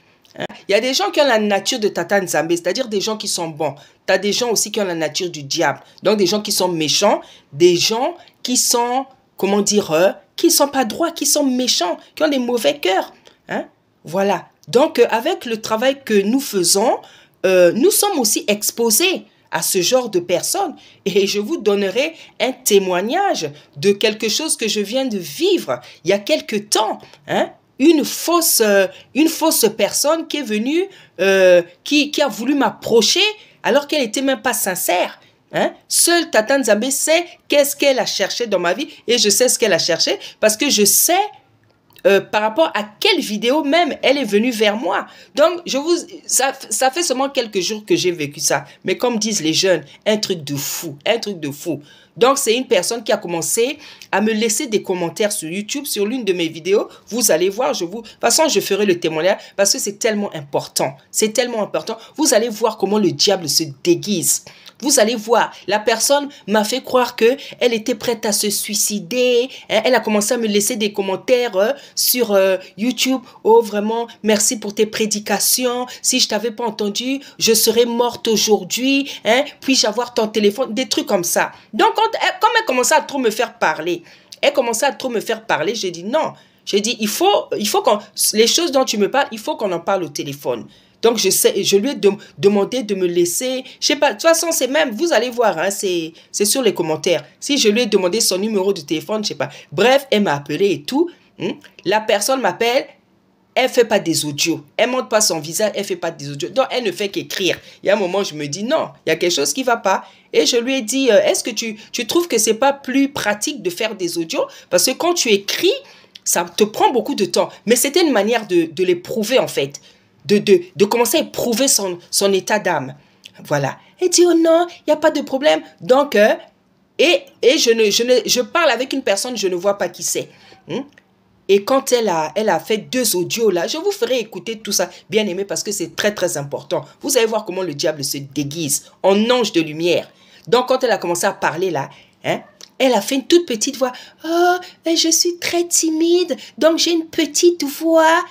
y a des gens qui ont la nature de Tata Nzambe, c'est-à-dire des gens qui sont bons. Tu as des gens aussi qui ont la nature du diable. Donc des gens qui sont méchants, des gens qui sont, comment dire, qui ne sont pas droits, qui sont méchants, qui ont des mauvais cœurs. Voilà. Donc, avec le travail que nous faisons, nous sommes aussi exposés à ce genre de personnes. Et je vous donnerai un témoignage de quelque chose que je viens de vivre il y a quelque temps. Une fausse personne qui est venue, qui a voulu m'approcher alors qu'elle n'était même pas sincère. Seule Tata Nzambe sait qu'est-ce qu'elle a cherché dans ma vie et je sais ce qu'elle a cherché parce que je sais par rapport à quelle vidéo même elle est venue vers moi. Donc, ça fait seulement quelques jours que j'ai vécu ça. Mais comme disent les jeunes, un truc de fou, un truc de fou. Donc, c'est une personne qui a commencé à me laisser des commentaires sur YouTube, sur l'une de mes vidéos. Vous allez voir, de toute façon, je ferai le témoignage parce que c'est tellement important. C'est tellement important. Vous allez voir comment le diable se déguise. Vous allez voir, la personne m'a fait croire qu'elle était prête à se suicider. Elle a commencé à me laisser des commentaires sur YouTube. Oh, vraiment, merci pour tes prédications. Si je t'avais pas entendu, je serais morte aujourd'hui. Puis-je avoir ton téléphone? Des trucs comme ça. Donc, comme elle commençait à trop me faire parler, j'ai dit non. J'ai dit, il faut les choses dont tu me parles, il faut qu'on en parle au téléphone. Donc, je lui ai demandé de me laisser, je sais pas, de toute façon, c'est même, vous allez voir, c'est sur les commentaires. Si je lui ai demandé son numéro de téléphone, je sais pas. Bref, elle m'a appelé et tout. La personne m'appelle, elle fait pas des audios. Elle montre pas son visage, elle fait pas des audios. Donc, elle ne fait qu'écrire. Il y a un moment, je me dis, non, il y a quelque chose qui va pas. Et je lui ai dit, est-ce que tu trouves que c'est pas plus pratique de faire des audios? Parce que quand tu écris, ça te prend beaucoup de temps. Mais c'était une manière de l'éprouver, en fait. De commencer à éprouver son état d'âme. Voilà. Elle dit, oh non, il n'y a pas de problème. Donc, je parle avec une personne, je ne vois pas qui c'est. Et quand elle a fait 2 audios là, je vous ferai écouter tout ça, bien aimé, parce que c'est très très important. Vous allez voir comment le diable se déguise en ange de lumière. Donc quand elle a commencé à parler là, elle a fait une toute petite voix. Oh, je suis très timide, donc j'ai une petite voix.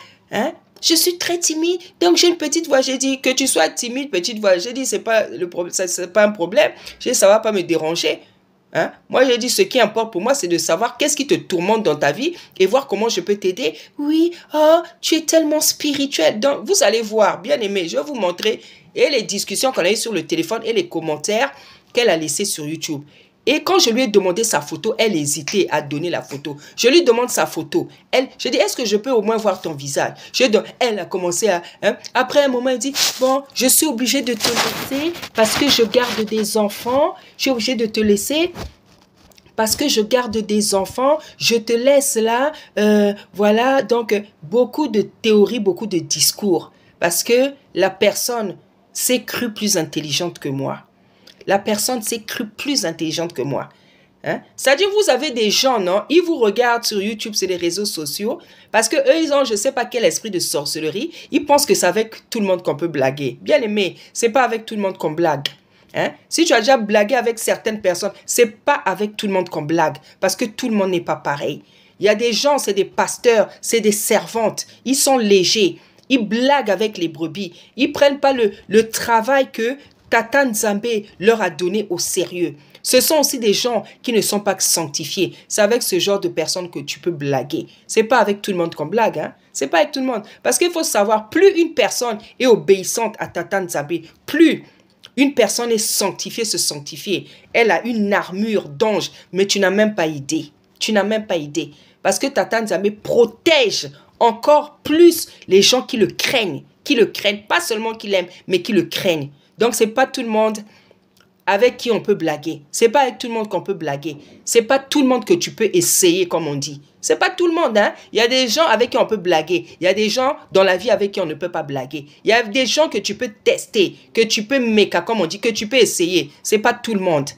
Je suis très timide, donc j'ai une petite voix. J'ai dit que tu sois timide, petite voix. J'ai dit c'est pas le problème, c'est pas un problème. J'ai dit ça va pas me déranger. Moi, j'ai dit, ce qui importe pour moi, c'est de savoir qu'est-ce qui te tourmente dans ta vie et voir comment je peux t'aider. Oui, oh, tu es tellement spirituel. Donc, vous allez voir, bien aimé, je vais vous montrer et les discussions qu'on a eues sur le téléphone et les commentaires qu'elle a laissés sur YouTube. Et quand je lui ai demandé sa photo, elle hésitait à donner la photo. Je lui demande sa photo. Je dis, est-ce que je peux au moins voir ton visage? Elle a commencé à... Après un moment, elle dit, bon, je suis obligée de te laisser parce que je garde des enfants. Je suis obligée de te laisser parce que je garde des enfants. Je te laisse là. Voilà, donc beaucoup de théories, beaucoup de discours. Parce que la personne s'est crue plus intelligente que moi. La personne s'est crue plus intelligente que moi. C'est-à-dire, vous avez des gens, non? Ils vous regardent sur YouTube, sur les réseaux sociaux, parce que eux, ils ont, je ne sais pas quel esprit de sorcellerie. Ils pensent que c'est avec tout le monde qu'on peut blaguer. Bien aimé, c'est pas avec tout le monde qu'on blague. Si tu as déjà blagué avec certaines personnes, c'est pas avec tout le monde qu'on blague, parce que tout le monde n'est pas pareil. Il y a des gens, c'est des pasteurs, c'est des servantes. Ils sont légers. Ils blaguent avec les brebis. Ils prennent pas le travail que Tata Nzambe leur a donné au sérieux. Ce sont aussi des gens qui ne sont pas sanctifiés. C'est avec ce genre de personnes que tu peux blaguer. C'est pas avec tout le monde qu'on blague. C'est pas avec tout le monde. Parce qu'il faut savoir, plus une personne est obéissante à Tata Nzambe, plus une personne est sanctifiée, se sanctifier. Elle a une armure d'ange, mais tu n'as même pas idée. Tu n'as même pas idée. Parce que Tata Nzambe protège encore plus les gens qui le craignent. Qui le craignent, pas seulement qui l'aiment, mais qui le craignent. Donc, ce n'est pas tout le monde avec qui on peut blaguer. Ce n'est pas avec tout le monde qu'on peut blaguer. Ce n'est pas tout le monde que tu peux essayer, comme on dit. Ce n'est pas tout le monde. Il y a des gens avec qui on peut blaguer. Il y a des gens dans la vie avec qui on ne peut pas blaguer. Il y a des gens que tu peux tester, que tu peux méca, comme on dit, que tu peux essayer. Ce n'est pas tout le monde.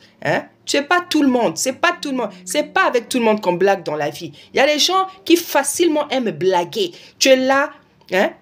C'est pas tout le monde. C'est pas tout le monde. C'est pas avec tout le monde qu'on blague dans la vie. Il y a des gens qui facilement aiment blaguer. Tu es là.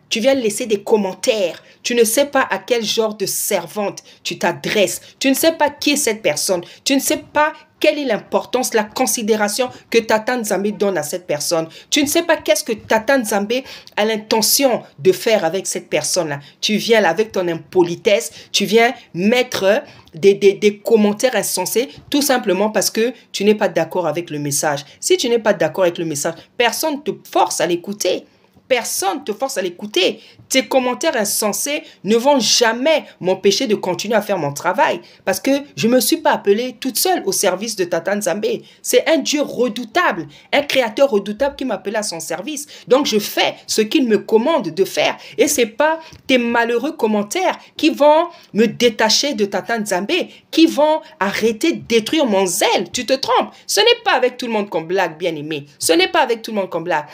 Tu viens laisser des commentaires. Tu ne sais pas à quel genre de servante tu t'adresses. Tu ne sais pas qui est cette personne. Tu ne sais pas quelle est l'importance, la considération que Tata Nzambe donne à cette personne. Tu ne sais pas qu'est-ce que Tata Nzambe a l'intention de faire avec cette personne-là. Tu viens là avec ton impolitesse. Tu viens mettre des commentaires insensés tout simplement parce que tu n'es pas d'accord avec le message. Si tu n'es pas d'accord avec le message, personne ne te force à l'écouter. Personne ne te force à l'écouter. Tes commentaires insensés ne vont jamais m'empêcher de continuer à faire mon travail. Parce que je ne me suis pas appelée toute seule au service de Tata Nzambe. C'est un Dieu redoutable, un créateur redoutable qui m'appelle à son service. Donc je fais ce qu'il me commande de faire. Et ce n'est pas tes malheureux commentaires qui vont me détacher de Tata Nzambe, qui vont arrêter de détruire mon zèle. Tu te trompes. Ce n'est pas avec tout le monde qu'on blague, bien aimé. Ce n'est pas avec tout le monde qu'on blague.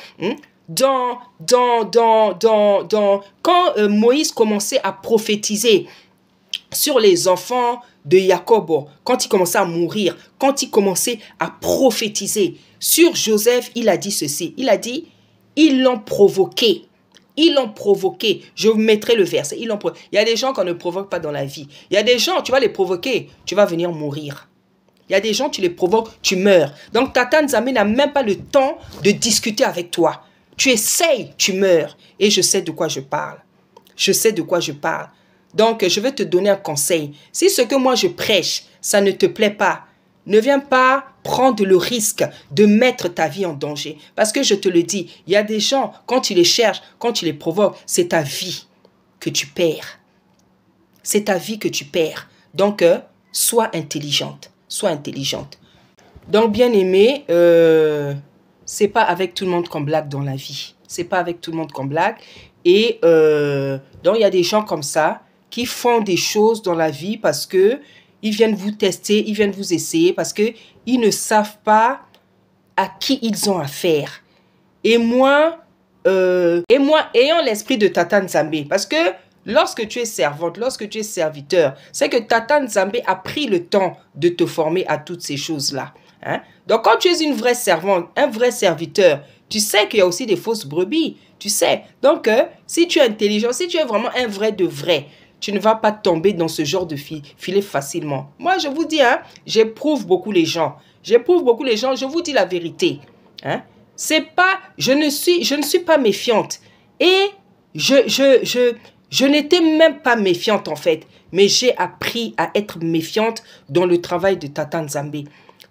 Quand Moïse commençait à prophétiser sur les enfants de Jacob, quand il commençait à mourir, quand il commençait à prophétiser sur Joseph, il a dit ceci. Il a dit, ils l'ont provoqué. Ils l'ont provoqué. Je vous mettrai le verset. Il y a des gens qu'on ne provoque pas dans la vie. Il y a des gens, tu vas les provoquer, tu vas venir mourir. Il y a des gens, tu les provoques, tu meurs. Donc Tata Nzambe n'a même pas le temps de discuter avec toi. Tu essayes, tu meurs. Et je sais de quoi je parle. Je sais de quoi je parle. Donc, je vais te donner un conseil. Si ce que moi je prêche, ça ne te plaît pas, ne viens pas prendre le risque de mettre ta vie en danger. Parce que je te le dis, il y a des gens, quand tu les cherches, quand tu les provoques, c'est ta vie que tu perds. C'est ta vie que tu perds. Donc, sois intelligente. Sois intelligente. Donc, bien aimé, c'est pas avec tout le monde qu'on blague dans la vie. C'est pas avec tout le monde qu'on blague. Et donc, il y a des gens comme ça qui font des choses dans la vie parce que ils viennent vous tester, ils viennent vous essayer parce que ils ne savent pas à qui ils ont affaire. Et moi, ayant l'esprit de Tata Nzambe, parce que lorsque tu es servante, lorsque tu es serviteur, c'est que Tata Nzambe a pris le temps de te former à toutes ces choses-là. Hein? Donc, quand tu es une vraie servante, un vrai serviteur, tu sais qu'il y a aussi des fausses brebis. Tu sais. Donc, si tu es intelligent, si tu es vraiment un vrai de vrai, tu ne vas pas tomber dans ce genre de filet facilement. Moi, je vous dis, hein, j'éprouve beaucoup les gens. J'éprouve beaucoup les gens, je vous dis la vérité. Hein? C'est pas, je ne suis pas méfiante. Et je n'étais même pas méfiante en fait. Mais j'ai appris à être méfiante dans le travail de Tata Nzambe.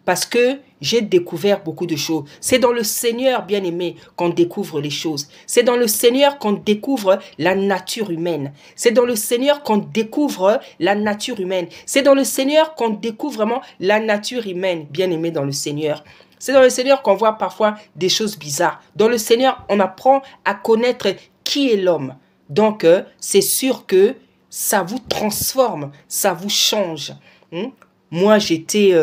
Parce que j'ai découvert beaucoup de choses. C'est dans le Seigneur, bien-aimé, qu'on découvre les choses. C'est dans le Seigneur qu'on découvre la nature humaine. C'est dans le Seigneur qu'on découvre la nature humaine. C'est dans le Seigneur qu'on découvre vraiment la nature humaine, bien-aimé dans le Seigneur. C'est dans le Seigneur qu'on voit parfois des choses bizarres. Dans le Seigneur, on apprend à connaître qui est l'homme. Donc, c'est sûr que ça vous transforme, ça vous change. Moi, j'étais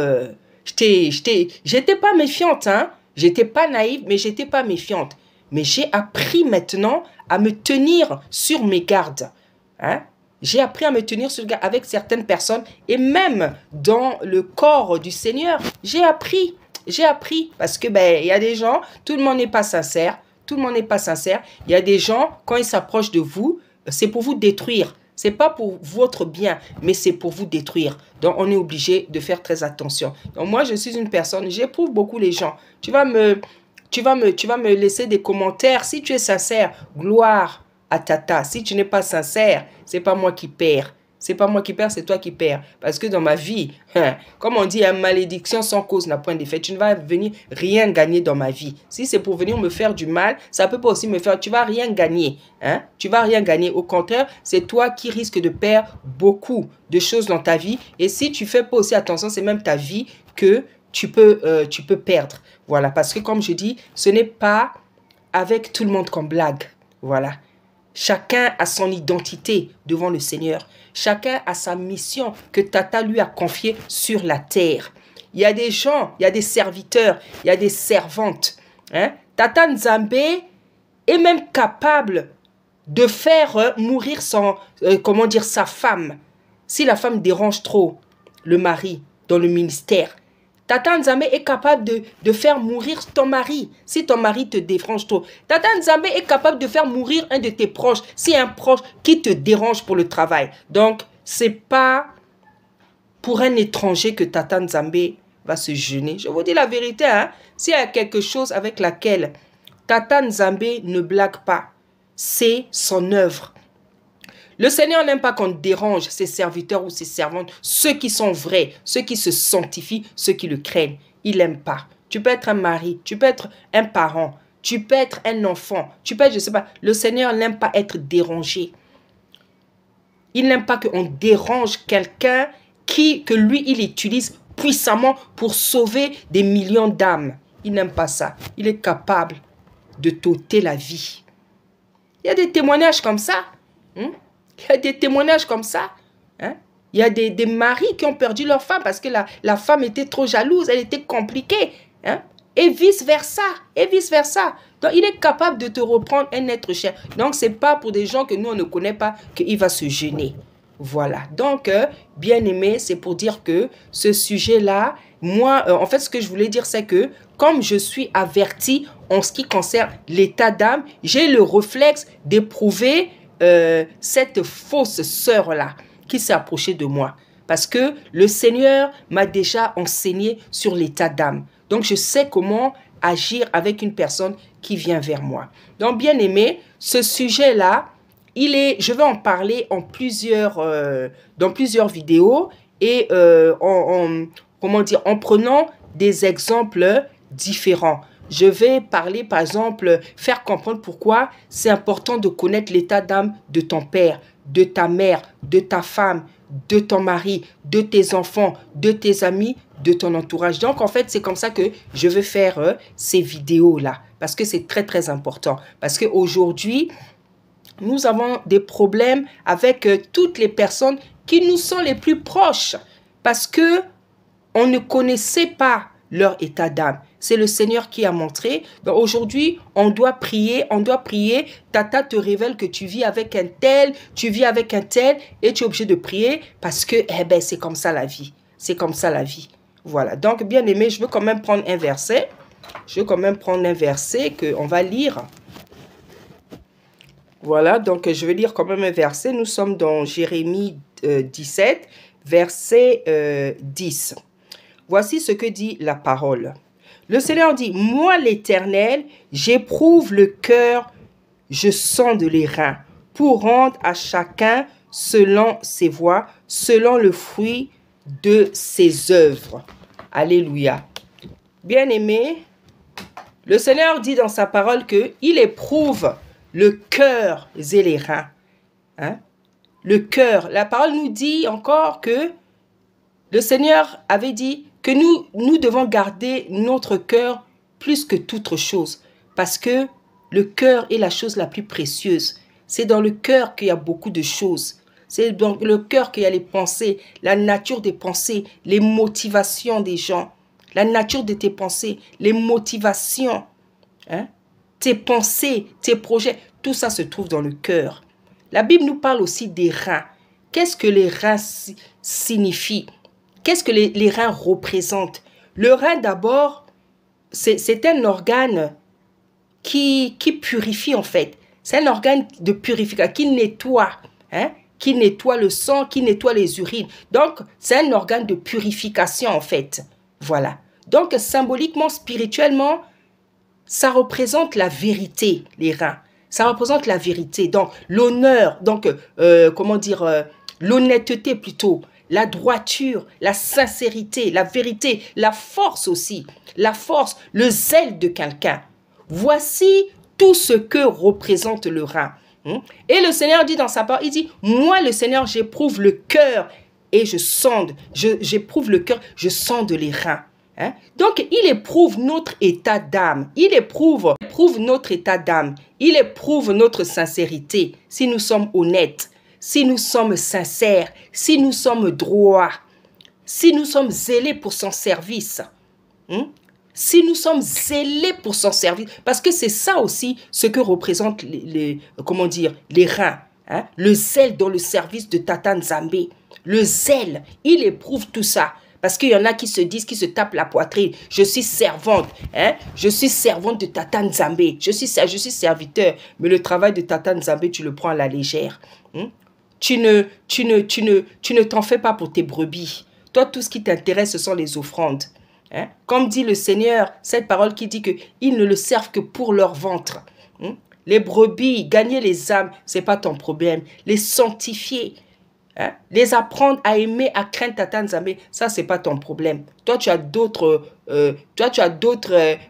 pas méfiante, hein. J'étais pas naïve, mais j'étais pas méfiante. Mais j'ai appris maintenant à me tenir sur mes gardes. Hein. J'ai appris à me tenir sur garde avec certaines personnes et même dans le corps du Seigneur. J'ai appris. Parce que, il y a des gens, tout le monde n'est pas sincère. Tout le monde n'est pas sincère. Il y a des gens, quand ils s'approchent de vous, c'est pour vous détruire. C'est pas pour votre bien, mais c'est pour vous détruire. Donc, on est obligé de faire très attention. Donc, moi, je suis une personne, j'éprouve beaucoup les gens. Tu vas me laisser des commentaires. Si tu es sincère, gloire à Tata. Si tu n'es pas sincère, c'est pas moi qui perds. C'est pas moi qui perds, c'est toi qui perds. Parce que dans ma vie, comme on dit, malédiction sans cause n'a point d'effet. Tu ne vas venir rien gagner dans ma vie. Si c'est pour venir me faire du mal, ça peut pas aussi me faire. Tu vas rien gagner. Hein? Tu vas rien gagner. Au contraire, c'est toi qui risques de perdre beaucoup de choses dans ta vie. Et si tu fais pas aussi attention, c'est même ta vie que tu peux perdre. Voilà. Parce que comme je dis, ce n'est pas avec tout le monde qu'on blague. Voilà. Chacun a son identité devant le Seigneur. Chacun a sa mission que Tata lui a confiée sur la terre. Il y a des gens, il y a des serviteurs, il y a des servantes. Hein? Tata Nzambe est même capable de faire mourir sa femme. Si la femme dérange trop le mari dans le ministère, Tata Nzambe est capable de faire mourir ton mari si ton mari te dérange trop. Tata Nzambe est capable de faire mourir un de tes proches si un proche qui te dérange pour le travail. Donc, c'est pas pour un étranger que Tata Nzambe va se jeûner. Je vous dis la vérité, hein. S'il y a quelque chose avec laquelle Tata Nzambe ne blague pas, c'est son œuvre. Le Seigneur n'aime pas qu'on dérange ses serviteurs ou ses servantes, ceux qui sont vrais, ceux qui se sanctifient, ceux qui le craignent. Il n'aime pas. Tu peux être un mari, tu peux être un parent, tu peux être un enfant, tu peux être, je ne sais pas. Le Seigneur n'aime pas être dérangé. Il n'aime pas qu'on dérange quelqu'un que lui, il utilise puissamment pour sauver des millions d'âmes. Il n'aime pas ça. Il est capable de t'ôter la vie. Il y a des témoignages comme ça. Il y a des témoignages comme ça. Hein? Il y a des maris qui ont perdu leur femme parce que la femme était trop jalouse, elle était compliquée. Hein? Et vice-versa. Et vice-versa. Donc, il est capable de te reprendre un être cher. Donc, ce n'est pas pour des gens que nous, on ne connaît pas qu'il va se gêner. Voilà. Donc, bien aimé, c'est pour dire que ce sujet-là, moi, en fait, ce que je voulais dire, c'est que comme je suis avertie en ce qui concerne l'état d'âme, j'ai le réflexe d'éprouver cette fausse sœur-là qui s'est approchée de moi. Parce que le Seigneur m'a déjà enseigné sur l'état d'âme. Donc, je sais comment agir avec une personne qui vient vers moi. Donc, bien aimé, ce sujet-là, je vais en parler en dans plusieurs vidéos et en prenant des exemples différents. Je vais parler, par exemple, faire comprendre pourquoi c'est important de connaître l'état d'âme de ton père, de ta mère, de ta femme, de ton mari, de tes enfants, de tes amis, de ton entourage. Donc, en fait, c'est comme ça que je veux faire ces vidéos-là. Parce que c'est très, très important. Parce qu'aujourd'hui, nous avons des problèmes avec toutes les personnes qui nous sont les plus proches. Parce que on ne connaissait pas leur état d'âme. C'est le Seigneur qui a montré. Donc aujourd'hui, on doit prier, on doit prier. Tata te révèle que tu vis avec un tel, tu vis avec un tel, et tu es obligé de prier parce que c'est comme ça la vie. C'est comme ça la vie. Voilà. Donc, bien aimé, je veux quand même prendre un verset. Je veux quand même prendre un verset qu'on va lire. Voilà, donc je vais lire quand même un verset. Nous sommes dans Jérémie 17, verset 10. Voici ce que dit la parole. Le Seigneur dit, « Moi l'Éternel, j'éprouve le cœur, je sonde les reins, pour rendre à chacun selon ses voies, selon le fruit de ses œuvres. » Alléluia. Bien-aimé, le Seigneur dit dans sa parole qu'il éprouve le cœur et les reins. Hein? Le cœur. La parole nous dit encore que le Seigneur avait dit que nous devons garder notre cœur plus que toute chose. Parce que le cœur est la chose la plus précieuse. C'est dans le cœur qu'il y a beaucoup de choses. C'est dans le cœur qu'il y a les pensées, la nature des pensées, les motivations des gens. La nature de tes pensées, les motivations. Hein? Tes pensées, tes projets, tout ça se trouve dans le cœur. La Bible nous parle aussi des reins. Qu'est-ce que les reins signifient? Qu'est-ce que les reins représentent? Le rein, d'abord, c'est un organe qui purifie, en fait. C'est un organe de purification qui nettoie, hein? Qui nettoie le sang, qui nettoie les urines. Donc, c'est un organe de purification, en fait. Voilà. Donc, symboliquement, spirituellement, ça représente la vérité, les reins. Ça représente la vérité. Donc, l'honneur, donc, comment dire, l'honnêteté plutôt, la droiture, la sincérité, la vérité, la force aussi. La force, le zèle de quelqu'un. Voici tout ce que représente le rein. Et le Seigneur dit dans sa parole, il dit, moi le Seigneur, j'éprouve le cœur et je sonde. J'éprouve le cœur, je sonde les reins. Hein? Donc, il éprouve notre état d'âme. Il éprouve notre état d'âme. Il éprouve notre sincérité. Si nous sommes honnêtes, si nous sommes sincères, si nous sommes droits, si nous sommes zélés pour son service. Si nous sommes zélés pour son service. Parce que c'est ça aussi ce que représentent comment dire, les reins. Hein? Le zèle dans le service de Tata Nzambe. Le zèle, il éprouve tout ça. Parce qu'il y en a qui se disent, qui se tapent la poitrine. Je suis servante. Hein? Je suis servante de Tata Nzambe. Je suis serviteur. Mais le travail de Tata Nzambe, tu le prends à la légère. Tu ne t'en fais pas pour tes brebis. Toi, tout ce qui t'intéresse, ce sont les offrandes. Hein? Comme dit le Seigneur, cette parole qui dit qu'ils ne le servent que pour leur ventre. Les brebis, gagner les âmes, ce n'est pas ton problème. Les sanctifier. Hein? Les apprendre à aimer, à craindre Tata Nzambe, ça, ce n'est pas ton problème. Toi, tu as d'autres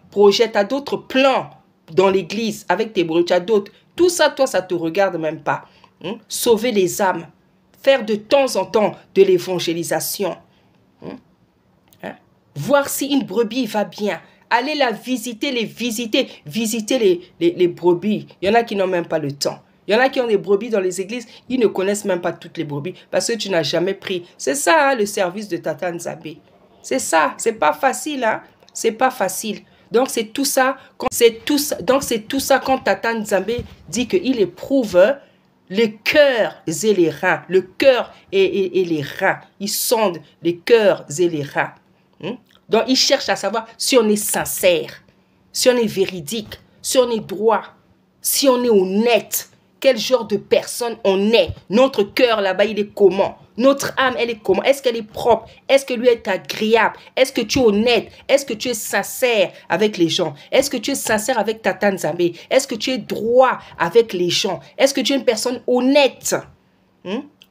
projets, tu as d'autres plans dans l'église avec tes brebis, tu as d'autres. Tout ça, toi, ça ne te regarde même pas. Sauver les âmes, faire de temps en temps de l'évangélisation. Voir si une brebis va bien, aller la visiter, visiter les brebis. Il y en a qui n'ont même pas le temps. Il y en a qui ont des brebis dans les églises, ils ne connaissent même pas toutes les brebis parce que tu n'as jamais pris. C'est ça, hein, le service de Tata Nzambe. C'est ça, c'est pas facile, hein. C'est pas facile. Donc c'est tout ça, quand Tata Nzambe dit qu'il éprouve le cœur et les reins, le cœur et les reins. Il sonde les cœurs et les reins. Donc il cherche à savoir si on est sincère, si on est véridique, si on est droit, si on est honnête. Quel genre de personne on est? Notre cœur là-bas, il est comment? Notre âme, elle est comment? Est-ce qu'elle est propre? Est-ce que lui est agréable? Est-ce que tu es honnête? Est-ce que tu es sincère avec les gens? Est-ce que tu es sincère avec Tata Nzambe? Est-ce que tu es droit avec les gens? Est-ce que tu es une personne honnête?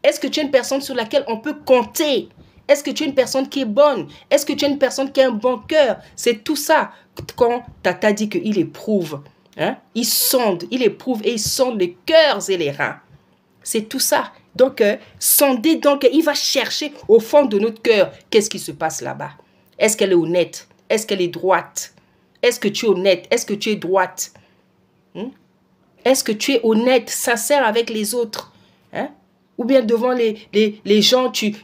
Est-ce que tu es une personne sur laquelle on peut compter? Est-ce que tu es une personne qui est bonne? Est-ce que tu es une personne qui a un bon cœur? C'est tout ça quand Tata dit qu'il éprouve. Hein? Il sonde, il éprouve et il sonde les cœurs et les reins. C'est tout ça. Donc, sonder, donc, il va chercher au fond de notre cœur, qu'est-ce qui se passe là-bas? Est-ce qu'elle est honnête? Est-ce qu'elle est droite? Est-ce que tu es honnête? Est-ce que tu es droite? Est-ce que tu es honnête, sincère avec les autres? Ou bien devant les gens, tu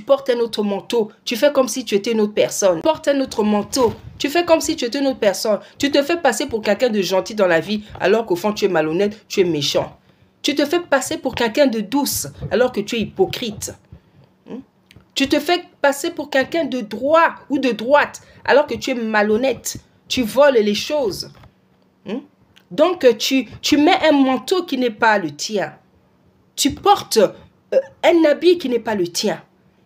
portes un autre manteau. Tu fais comme si tu étais une autre personne. Porte un autre manteau. Tu fais comme si tu étais une autre personne. Tu te fais passer pour quelqu'un de gentil dans la vie, alors qu'au fond, tu es malhonnête, tu es méchant. Tu te fais passer pour quelqu'un de douce, alors que tu es hypocrite. Tu te fais passer pour quelqu'un de droit ou de droite, alors que tu es malhonnête. Tu voles les choses. Donc, tu mets un manteau qui n'est pas le tien. Tu portes un habit qui n'est pas le tien.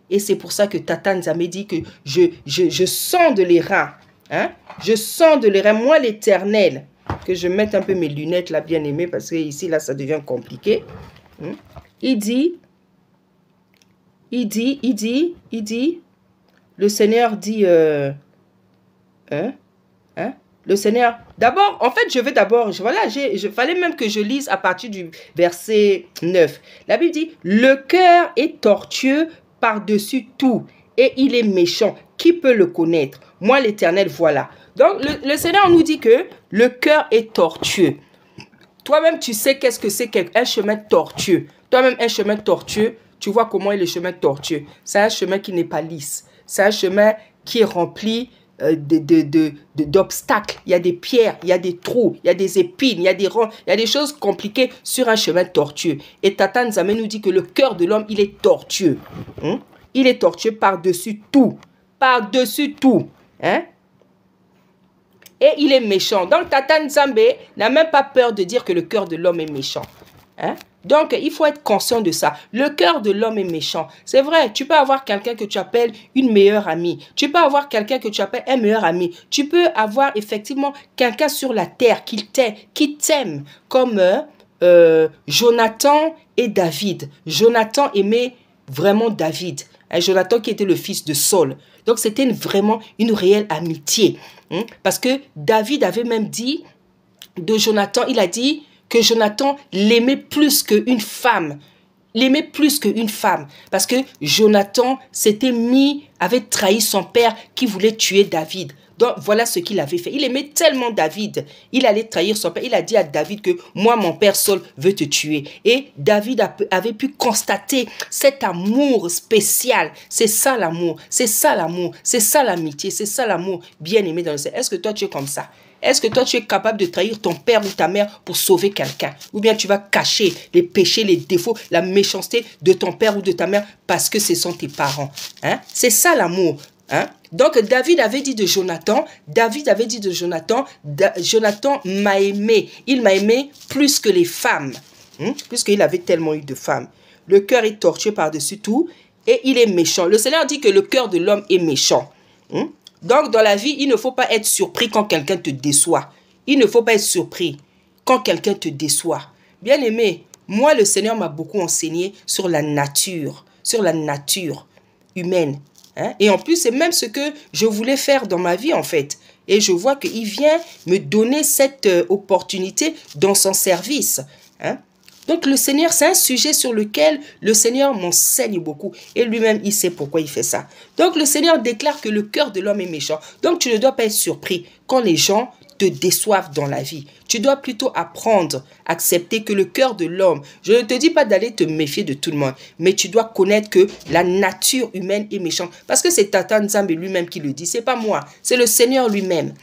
Et c'est pour ça que Tata Nzambe dit que je sens de les reins. Je sens de les reins. Moi, l'Éternel, que je mette un peu mes lunettes là, bien aimé, parce que ici, là, ça devient compliqué. Il dit, le Seigneur dit, le Seigneur, d'abord, en fait, je veux d'abord, voilà, fallait même que je lise à partir du verset 9. La Bible dit, le cœur est tortueux par-dessus tout et il est méchant. Qui peut le connaître? Moi, l'Éternel, voilà. Donc, le Seigneur nous dit que le cœur est tortueux. Toi-même, tu sais qu'est-ce que c'est qu'un chemin tortueux. Toi-même, un chemin tortueux, tu vois comment est le chemin tortueux. C'est un chemin qui n'est pas lisse. C'est un chemin qui est rempli d'obstacles. Il y a des pierres, il y a des trous, il y a des épines, il y a des ronds, il y a des choses compliquées sur un chemin tortueux. Et Tata Nzambe nous dit que le cœur de l'homme, il est tortueux. Il est tortueux par-dessus tout. Par-dessus tout. Et il est méchant. Donc Tata Nzambe n'a même pas peur de dire que le cœur de l'homme est méchant. Donc, il faut être conscient de ça. Le cœur de l'homme est méchant. C'est vrai, tu peux avoir quelqu'un que tu appelles une meilleure amie. Tu peux avoir quelqu'un que tu appelles un meilleur ami. Tu peux avoir effectivement quelqu'un sur la terre qui t'aime, comme Jonathan et David. Jonathan aimait vraiment David. Jonathan qui était le fils de Saul. Donc, c'était vraiment une réelle amitié. Parce que David avait même dit de Jonathan, il a dit que Jonathan l'aimait plus qu'une femme. L'aimait plus qu'une femme. Parce que Jonathan avait trahi son père qui voulait tuer David. Donc voilà ce qu'il avait fait. Il aimait tellement David. Il allait trahir son père. Il a dit à David que moi, mon père Saul veut te tuer. Et David avait pu constater cet amour spécial. C'est ça l'amour. C'est ça l'amour. C'est ça l'amitié. C'est ça l'amour bien aimé dans le ciel. Est-ce que toi tu es comme ça? Est-ce que toi, tu es capable de trahir ton père ou ta mère pour sauver quelqu'un? Ou bien tu vas cacher les péchés, les défauts, la méchanceté de ton père ou de ta mère parce que ce sont tes parents? C'est ça l'amour. Donc, David avait dit de Jonathan, Jonathan m'a aimé. Il m'a aimé plus que les femmes. Puisqu'il avait tellement eu de femmes. Le cœur est tortueux par-dessus tout et il est méchant. Le Seigneur dit que le cœur de l'homme est méchant. Donc, dans la vie, il ne faut pas être surpris quand quelqu'un te déçoit. Il ne faut pas être surpris quand quelqu'un te déçoit. Bien aimé, moi, le Seigneur m'a beaucoup enseigné sur la nature humaine. Et en plus, c'est même ce que je voulais faire dans ma vie, en fait. Et je vois qu'il vient me donner cette opportunité dans son service. Donc, le Seigneur, c'est un sujet sur lequel le Seigneur m'enseigne beaucoup. Et lui-même, il sait pourquoi il fait ça. Donc, le Seigneur déclare que le cœur de l'homme est méchant. Donc, tu ne dois pas être surpris quand les gens te déçoivent dans la vie. Tu dois plutôt apprendre, accepter que le cœur de l'homme, je ne te dis pas d'aller te méfier de tout le monde, mais tu dois connaître que la nature humaine est méchante. Parce que c'est Tata Nzambe lui-même qui le dit. C'est pas moi, c'est le Seigneur lui-même.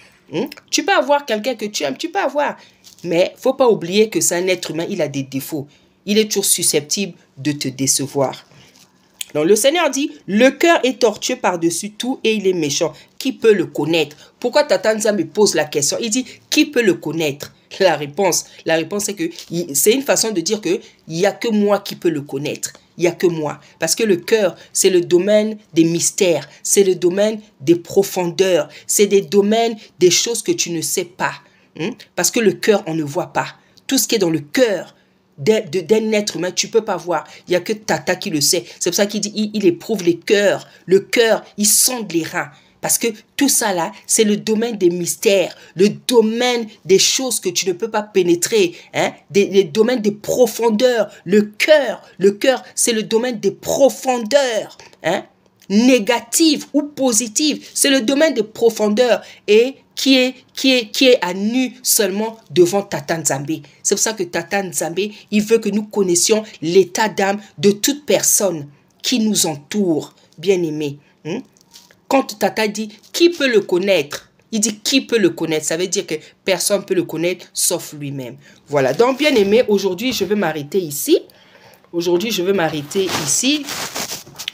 Tu peux avoir quelqu'un que tu aimes, tu peux avoir... Mais il ne faut pas oublier que c'est un être humain, il a des défauts. Il est toujours susceptible de te décevoir. Donc le Seigneur dit, le cœur est tortueux par-dessus tout et il est méchant. Qui peut le connaître? Pourquoi Tata Nzambe me pose la question? Il dit, qui peut le connaître? La réponse c'est que c'est une façon de dire qu'il n'y a que moi qui peux le connaître. Il n'y a que moi. Parce que le cœur, c'est le domaine des mystères. C'est le domaine des profondeurs. C'est des domaines des choses que tu ne sais pas. Parce que le cœur, on ne voit pas. Tout ce qui est dans le cœur d'un être humain, tu ne peux pas voir. Il n'y a que Tata qui le sait. C'est pour ça qu'il dit, il éprouve les cœurs. Le cœur, il sonde les reins. Parce que tout ça là, c'est le domaine des mystères, le domaine des choses que tu ne peux pas pénétrer, hein, les domaines des profondeurs, le cœur, c'est le domaine des profondeurs, hein, négatives ou positives, c'est le domaine des profondeurs et qui est à nu seulement devant Tata Nzambe. C'est pour ça que Tata Nzambe, il veut que nous connaissions l'état d'âme de toute personne qui nous entoure, bien-aimé. Hein? Quand Tata dit « qui peut le connaître ?» Il dit « qui peut le connaître ?» Ça veut dire que personne ne peut le connaître sauf lui-même. Voilà, donc bien-aimé, aujourd'hui, je vais m'arrêter ici. Aujourd'hui, je vais m'arrêter ici.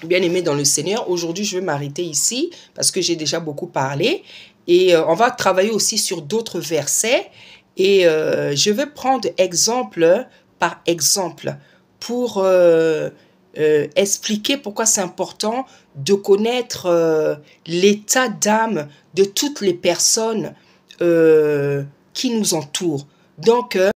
Bien-aimé dans le Seigneur, aujourd'hui, je vais m'arrêter ici parce que j'ai déjà beaucoup parlé. Et on va travailler aussi sur d'autres versets. Et je vais prendre exemple par exemple pour expliquer pourquoi c'est important de connaître l'état d'âme de toutes les personnes qui nous entourent. Donc,